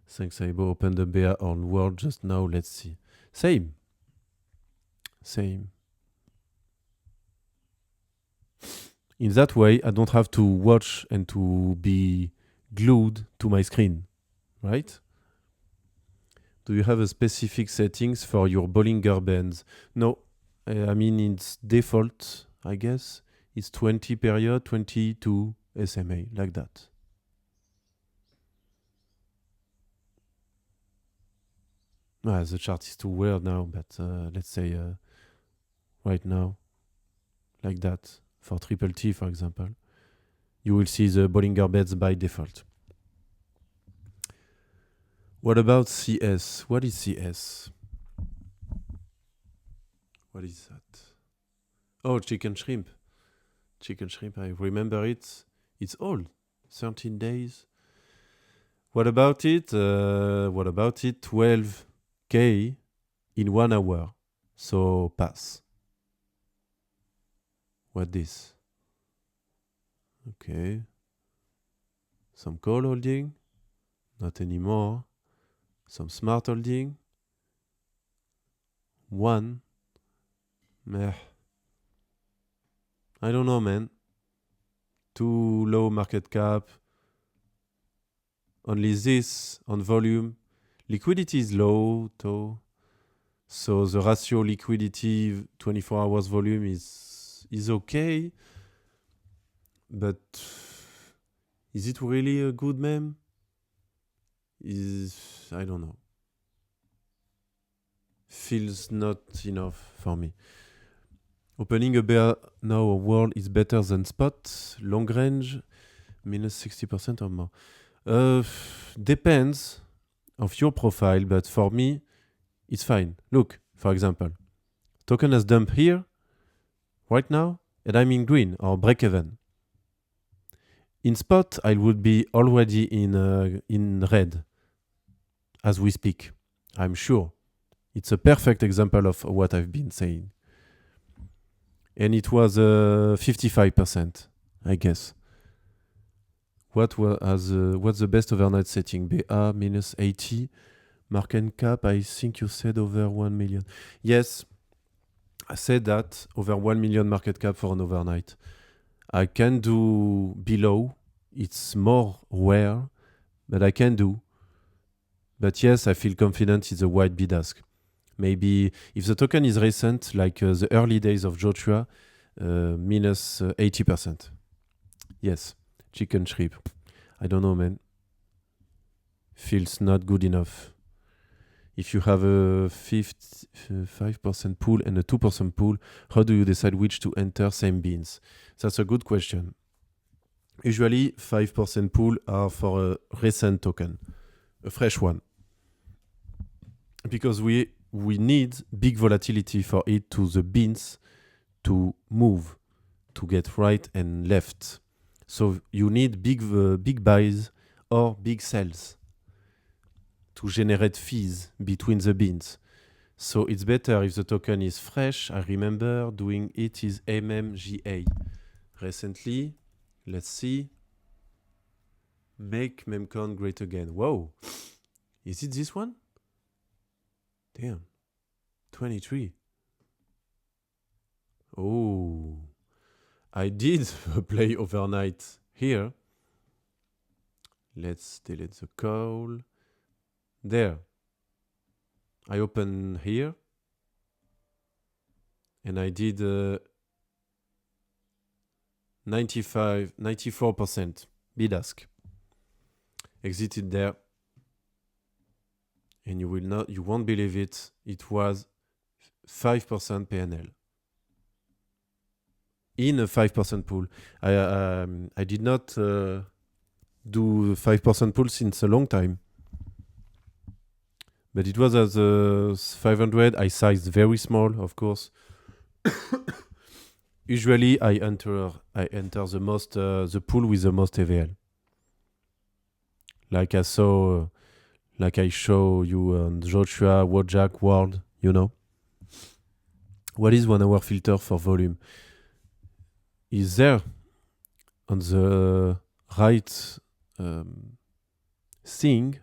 S1: Thanks, Aibo. Open the bear on World just now. Let's see. Same. In that way, I don't have to watch and to be glued to my screen, right? Do you have a specific settings for your Bollinger Bands? No, I mean it's default, I guess. It's 20 period, 22 SMA, like that. The chart is too weird now, but let's say right now, like that. For triple T, for example, you will see the Bollinger Bands by default. What about CS? What is CS? What is that? Oh, chicken shrimp. Chicken shrimp, I remember it. It's old. 13 days. What about it? 12K in 1 hour. So pass. What this? Okay. Some call holding. Not anymore. Some smart holding. 1. Meh. I don't know, man. Too low market cap. Only this on volume. Liquidity is low, though. So the ratio liquidity 24 hours volume is okay. But is it really a good meme? I don't know. Feels not enough for me. Opening a bear now a world is better than spot. Long range, minus 60% or more. Depends of your profile, but for me, it's fine. Look, for example, token has dumped here, right now, and I'm in green or break even. In spot, I would be already in red as we speak. I'm sure. It's a perfect example of what I've been saying. And it was 55%, I guess. What's the best overnight setting? BA minus 80. Market cap, I think you said over 1 million. Yes, I said that. Over 1 million market cap for an overnight. I can do below. It's more rare, but I can do. But yes, I feel confident it's a wide bid ask. Maybe if the token is recent, like the early days of Joshua, minus 80%. Yes, chicken shrimp. I don't know, man. Feels not good enough. If you have a 5% pool and a 2% pool, how do you decide which to enter same bins? That's a good question. Usually 5% pool are for a recent token, a fresh one. Because we need big volatility for it to the bins to move. to get right and left. So you need big buys or big sells to generate fees between the bins. So it's better if the token is fresh. I remember doing it is MMGA recently. Let's see. Make memcon great again. Whoa. Is it this one? Damn. 23. Oh. I did play overnight here. Let's delete the call. There. I open here. And I did 94% bid ask. Exited there. And you won't believe it. It was 5% PnL. In a 5% pool. I did not do 5% pool since a long time. But it was as 500. I sized very small, of course. Usually I enter the pool with the most AVL. Like I show you on Joshua, Wojak, World, you know. What is 1 hour filter for volume? Is there on the right thing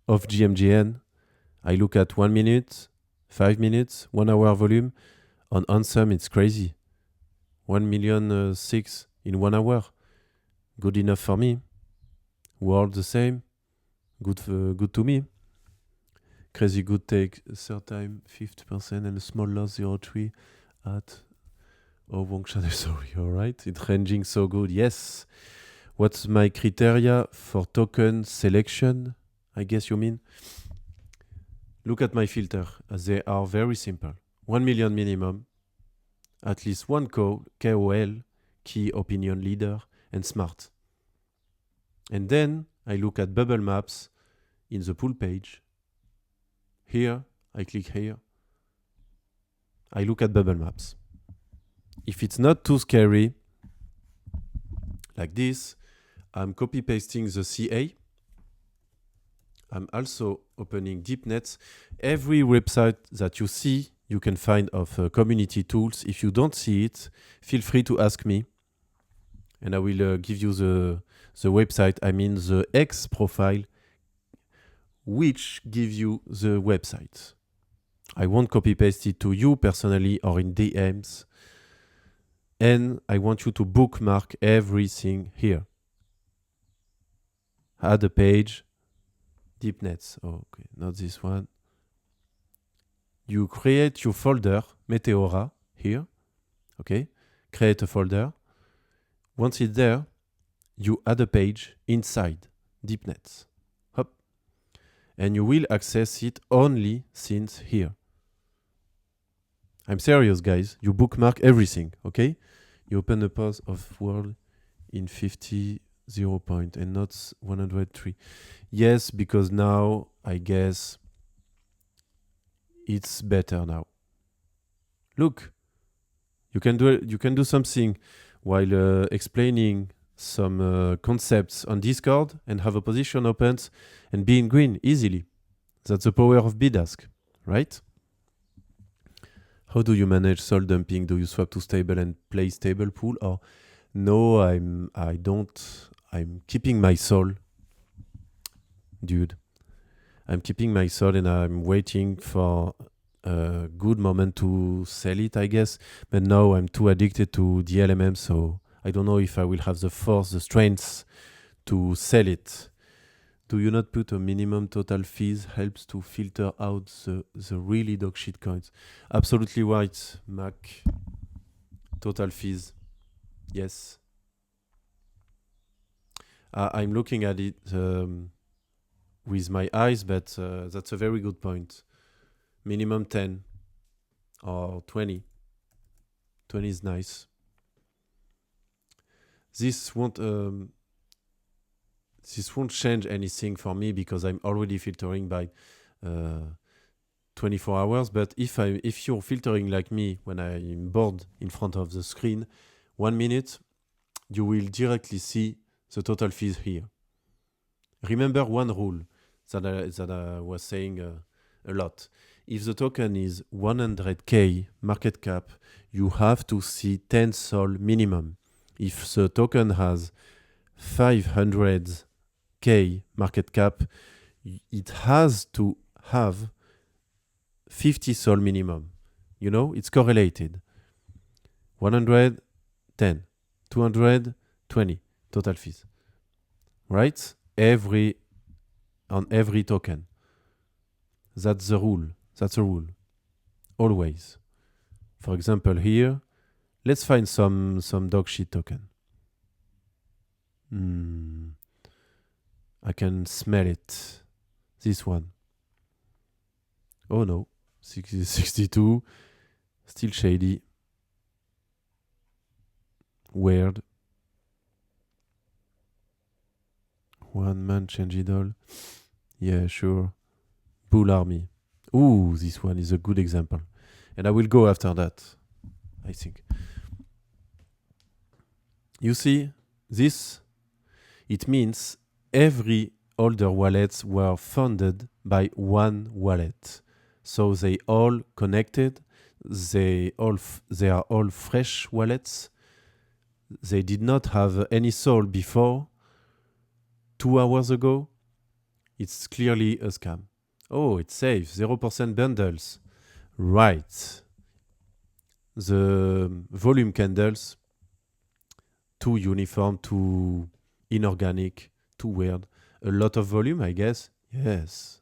S1: of GMGN. I look at 1 minute, 5 minutes, 1 hour volume. On Ansem, it's crazy. 1,000,006 in 1 hour. Good enough for me. World the same. Good to me. Crazy good take. Third time 50% and a small loss 0.3 at wrong channel. Sorry. All right. It's ranging so good. Yes. What's my criteria for token selection? I guess you mean. Look at my filter. They are very simple. 1 million minimum. At least one KOL, key opinion leader, and smart. And then I look at bubble maps in the pool page. Here, I click here. I look at bubble maps. If it's not too scary, like this, I'm copy-pasting the CA. I'm also opening deep nets. Every website that you see, you can find of community tools. If you don't see it, feel free to ask me. And I will give you the website, I mean the X profile, which gives you the website. I won't copy paste it to you personally or in DMs. And I want you to bookmark everything here. Add a page, deep nets. Oh, okay, not this one. You create your folder, Meteora, here. Okay, create a folder. Once it's there, you add a page inside deep nets. Hop. And you will access it only since here. I'm serious, guys. You bookmark everything, okay? You open the pause of world in 50, 0 point, and not 103. Yes, because now, I guess, it's better now. Look, you can do something while explaining some concepts on Discord and have a position opened and be in green easily. That's the power of bid ask, right? How do you manage sol dumping? Do you swap to stable and play stable pool? Or no, I don't. I'm keeping my sol, dude. I'm keeping my sol and I'm waiting for a good moment to sell it, I guess. But now I'm too addicted to DLMM, so I don't know if I will have the force, the strength to sell it. Do you not put a minimum total fees? Helps to filter out the really dog shit coins. Absolutely right, Mac. Total fees. Yes. I'm looking at it with my eyes, but that's a very good point. Minimum 10 or 20. 20 is nice. This won't change anything for me because I'm already filtering by 24 hours. But if you're filtering like me when I'm bored in front of the screen, 1 minute, you will directly see the total fees here. Remember one rule that I was saying a lot. If the token is 100k market cap, you have to see 10 sol minimum. If the token has 500k market cap, it has to have 50 sol minimum. You know, it's correlated. 100, 10, 200, 20 total fees. Right? On every token. That's the rule. That's a rule. Always. For example, here, let's find some dog shit token. I can smell it. This one. Oh no. 62. Still shady. Weird. One man change it all. Yeah, sure. Bull army. Ooh, this one is a good example. And I will go after that, I think. You see, this, it means every older wallets were funded by one wallet. So they all connected. They are all fresh wallets. They did not have any sol before. 2 hours ago. It's clearly a scam. Oh, it's safe. 0% bundles. Right. The volume candles, too uniform, too inorganic, too weird. A lot of volume, I guess. Yes.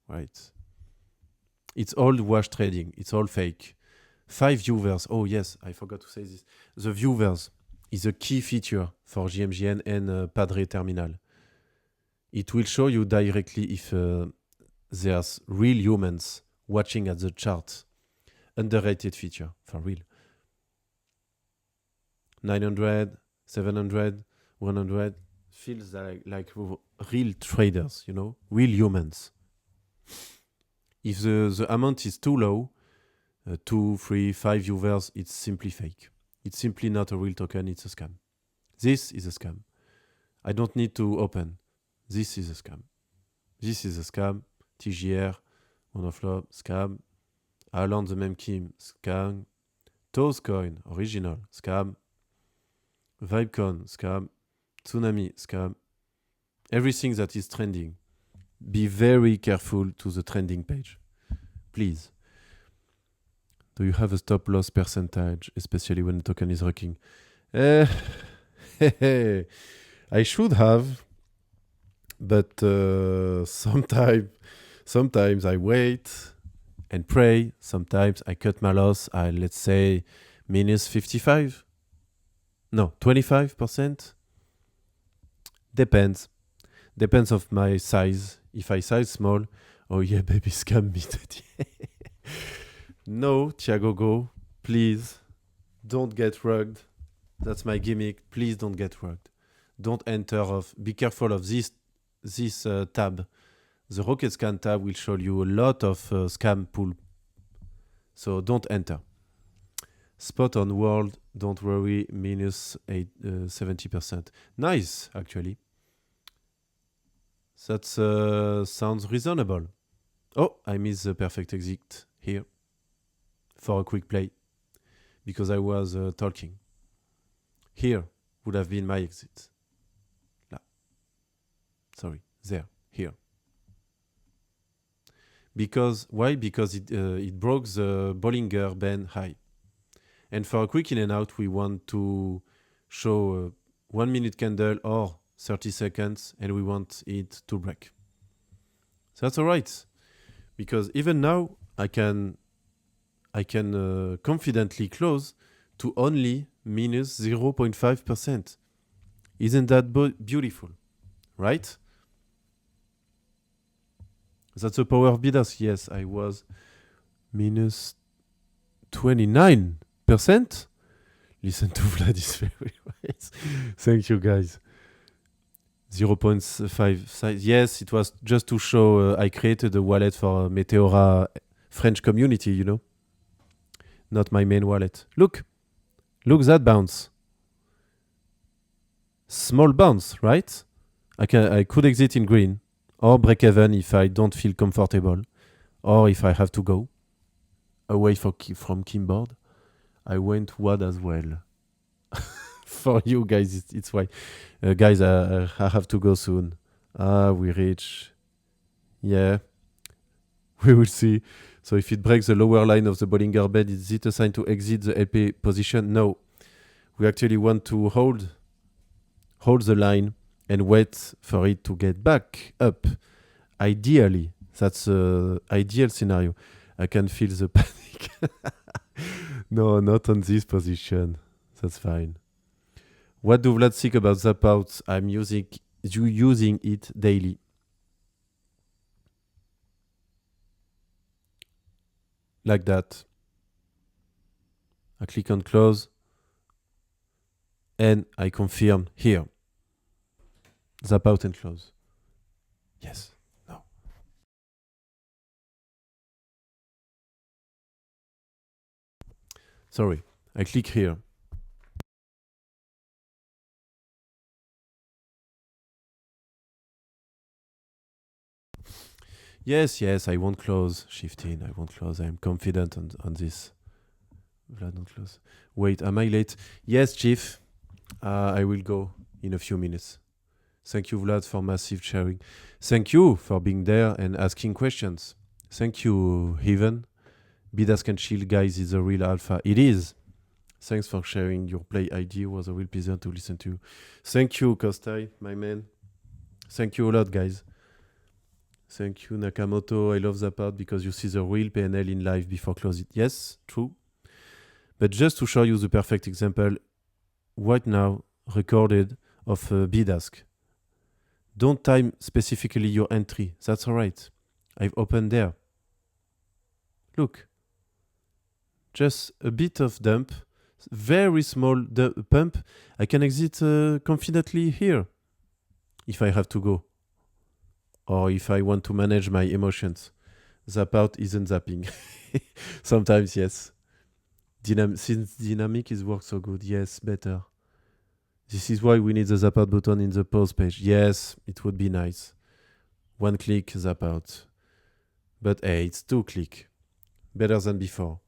S1: Right. It's all wash trading. It's all fake. 5 viewers. Oh, yes, I forgot to say this. The viewers is a key feature for GMGN and Padre Terminal. It will show you directly if there's real humans watching at the chart. Underrated feature, for real. 900, 700, 100 feels like real traders, you know, real humans. If the amount is too low, 2, 3, 5 viewers, it's simply fake. It's simply not a real token, it's a scam. This is a scam. I don't need to open. This is a scam. This is a scam. TGR, monoflop, scam. Island the même Kim, scam. Toescoin, original, scam. Vibecoin, scam. Tsunami, scam. Everything that is trending. Be very careful to the trending page. Please. Do you have a stop loss percentage, especially when the token is rocking? I should have. But sometimes I wait and pray. Sometimes I cut my loss. Let's say minus 55. No, 25%. Depends. Depends of my size. If I size small, oh yeah, baby, scam me. No, Thiago, go. Please, don't get rugged. That's my gimmick. Please don't get rugged. Don't enter off. Be careful of this tab. The Rocket Scan tab will show you a lot of scam pool. So don't enter. Spot on world, don't worry, minus 70%. Nice, actually. That sounds reasonable. Oh, I missed the perfect exit here for a quick play because I was talking. Here would have been my exit. Sorry, there, here. Because, why? Because it broke the Bollinger Band high. And for a quick in and out, we want to show a 1 minute candle or 30 seconds, and we want it to break. So that's all right. Because even now, I can confidently close to only minus 0.5%. Isn't that beautiful? Right? That's the power of bidders. Yes, I was minus 29%. Listen to Vlad is very right. Thank you, guys. 0.5 size. Yes, it was just to show I created a wallet for Meteora French community, you know. Not my main wallet. Look that bounce. small bounce, right? I could exit in green or break even if I don't feel comfortable or if I have to go away from keyboard. I went WAD as well. For you guys, it's why. Guys, I have to go soon. We reach. Yeah, we will see. So if it breaks the lower line of the Bollinger Band, is it a sign to exit the LP position? No. We actually want to hold the line and wait for it to get back up. Ideally, that's the ideal scenario. I can feel the panic. No, not on this position. That's fine. What do Vlad think about Zap Out? I'm using it daily. Like that. I click on close and I confirm here. Zap out and close. Yes. No. Sorry. I click here. Yes, I won't close. Shift in. I won't close. I'm confident on this. Vlad, don't close. Wait, am I late? Yes, Chief. I will go in a few minutes. Thank you, Vlad, for massive sharing. Thank you for being there and asking questions. Thank you, Heaven. Bid Ask and Chill, guys, is a real alpha. It is. Thanks for sharing your play idea. It was a real pleasure to listen to. Thank you, Kostai, my man. Thank you a lot, guys. Thank you, Nakamoto. I love that part because you see the real PnL in live before close it. Yes, true. But just to show you the perfect example, right now, recorded of Bid Ask. Don't time specifically your entry. That's all right. I've opened there. Look. Just a bit of dump. Very small pump. I can exit confidently here. If I have to go. Or if I want to manage my emotions. Zap out isn't zapping. Sometimes, yes. Since dynamic is worked so good. Yes, better. This is why we need the zap out button in the pause page. Yes, it would be nice. One click, zap out. But hey, it's 2 click. Better than before.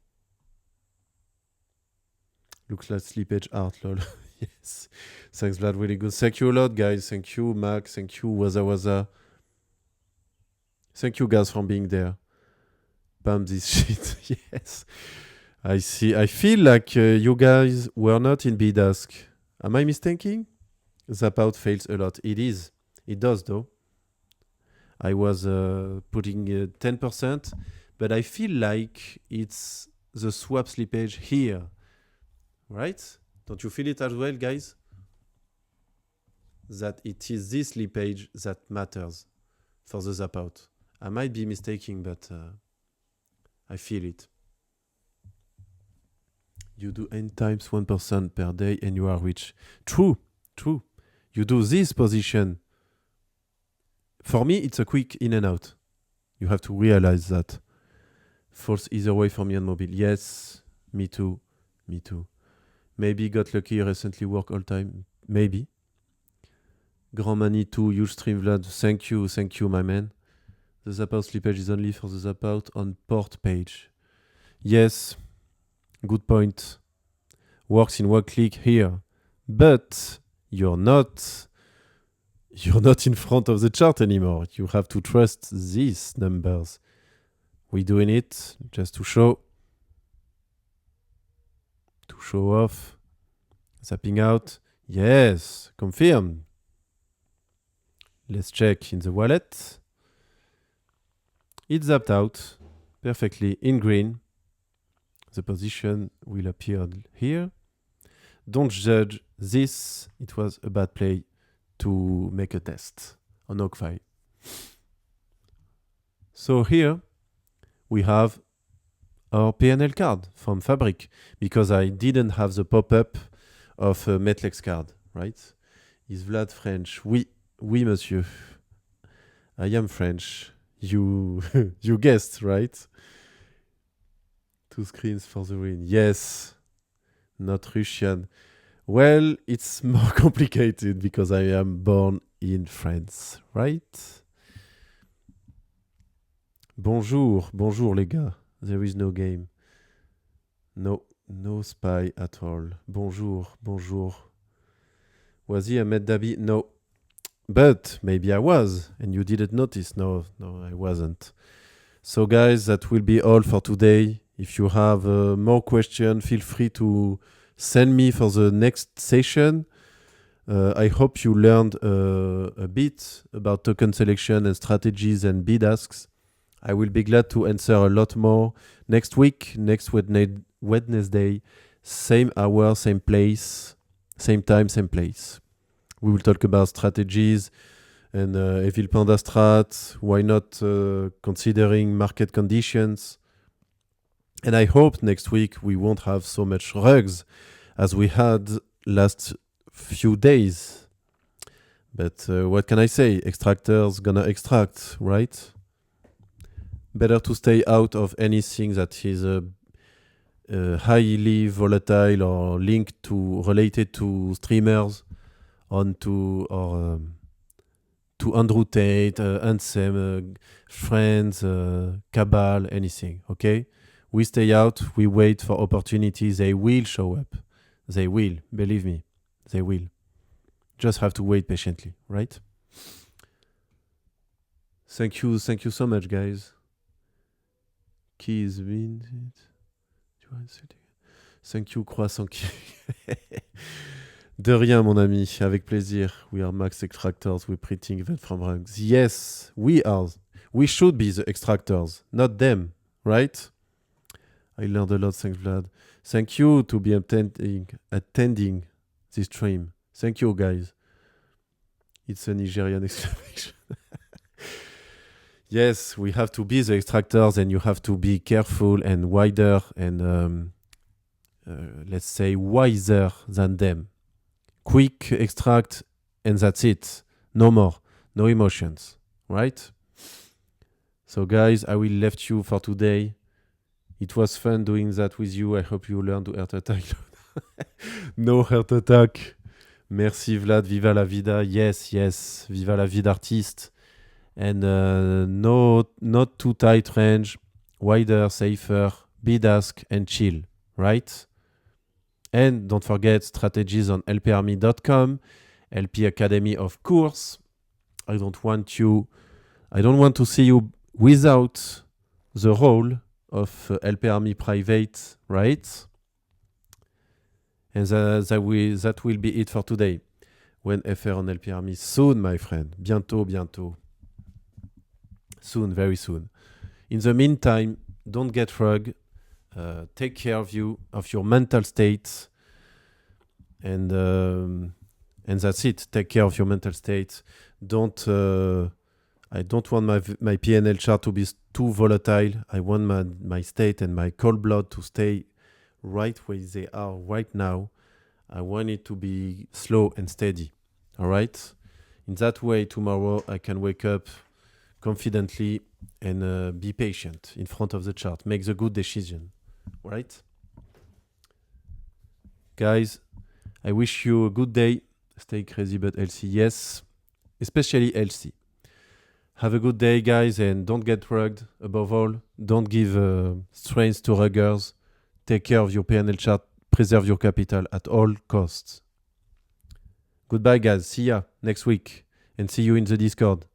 S1: Looks like slippage art, lol. Yes. Thanks, Vlad. Really good. Thank you a lot, guys. Thank you, Mac. Thank you, Waza. Thank you, guys, for being there. Pump this shit. Yes. I see. I feel like you guys were not in Bid Ask. Am I mistaken? Zap out fails a lot. It is. It does, though. I was putting 10%, but I feel like it's the swap slippage here. Right? Don't you feel it as well, guys? That it is this slippage that matters for the zap out. I might be mistaken, but I feel it. You do n times 1% per day and you are rich. True. You do this position. For me, it's a quick in and out. You have to realize that. False either way for me on mobile. Yes, me too. Maybe got lucky recently work all time. Maybe. Grand Money 2, huge stream Vlad. Thank you, my man. The zap out slippage is only for the zap out on port page. Yes, good point. Works in one click here. But you're not in front of the chart anymore. You have to trust these numbers. We're doing it just to show off. Zapping out. Yes, confirmed. Let's check in the wallet. It zapped out perfectly in green. The position will appear here. Don't judge this. It was a bad play to make a test on OGFI. So here we have our PnL card from Fabric because I didn't have the pop-up of a Metlex card, right? Is Vlad French? Oui, monsieur. I am French. You guessed, right? 2 screens for the win. Yes. Not Russian. Well, it's more complicated because I am born in France, right? Bonjour, bonjour les gars. There is no game. No spy at all. Bonjour, bonjour. Was he Ahmed Dabi? No. But maybe I was, and you didn't notice. No, I wasn't. So guys, that will be all for today. If you have more questions, feel free to send me for the next session. I hope you learned a bit about token selection and strategies and bid asks. I will be glad to answer a lot more next week, next Wednesday, same hour, same place, same time, same place. We will talk about strategies and Evil Panda strat, why not considering market conditions. And I hope next week we won't have so much rugs as we had last few days. But what can I say? Extractors gonna extract, right? Better to stay out of anything that is highly volatile or linked to, related to streamers, to Andrew Tate, Ansem, Friends, Cabal, anything, okay? We stay out, we wait for opportunities, they will show up. They will, believe me, they will. Just have to wait patiently, right? Thank you so much, guys. Keys win. Thank you, Croissant. De rien, mon ami, avec plaisir. We are max extractors, we're printing event from rugs. Yes, we are. We should be the extractors, not them, right? I learned a lot, thanks, Vlad. Thank you to be attending this stream. Thank you, guys. It's a Nigerian exclamation. Yes, we have to be the extractors, and you have to be careful and wider and let's say wiser than them. Quick extract and that's it. No more. No emotions. Right? So guys, I will left you for today. It was fun doing that with you. I hope you learned to heart attack. No heart attack. Merci Vlad. Viva la vida. Yes. Viva la vida artiste. And not too tight range. Wider, safer. Bid ask and chill. Right? And don't forget strategies on lprme.com, LP Academy, of course. I don't want to see you without the role of LPRME private, right? And that will be it for today. When FR on LPRME soon, my friend. Bientôt. Soon, very soon. In the meantime, don't get rug. Take care of your mental state, and that's it. Take care of your mental state. I don't want my PnL chart to be too volatile. I want my state and my cold blood to stay right where they are right now. I want it to be slow and steady. All right? In that way, tomorrow I can wake up confidently and be patient in front of the chart. Make the good decision. Right? Guys, I wish you a good day. Stay crazy but healthy. Yes, especially healthy. Have a good day, guys, and don't get rugged. Above all, don't give strains to ruggers. Take care of your PnL chart. Preserve your capital at all costs. Goodbye, guys. See ya next week. And see you in the Discord.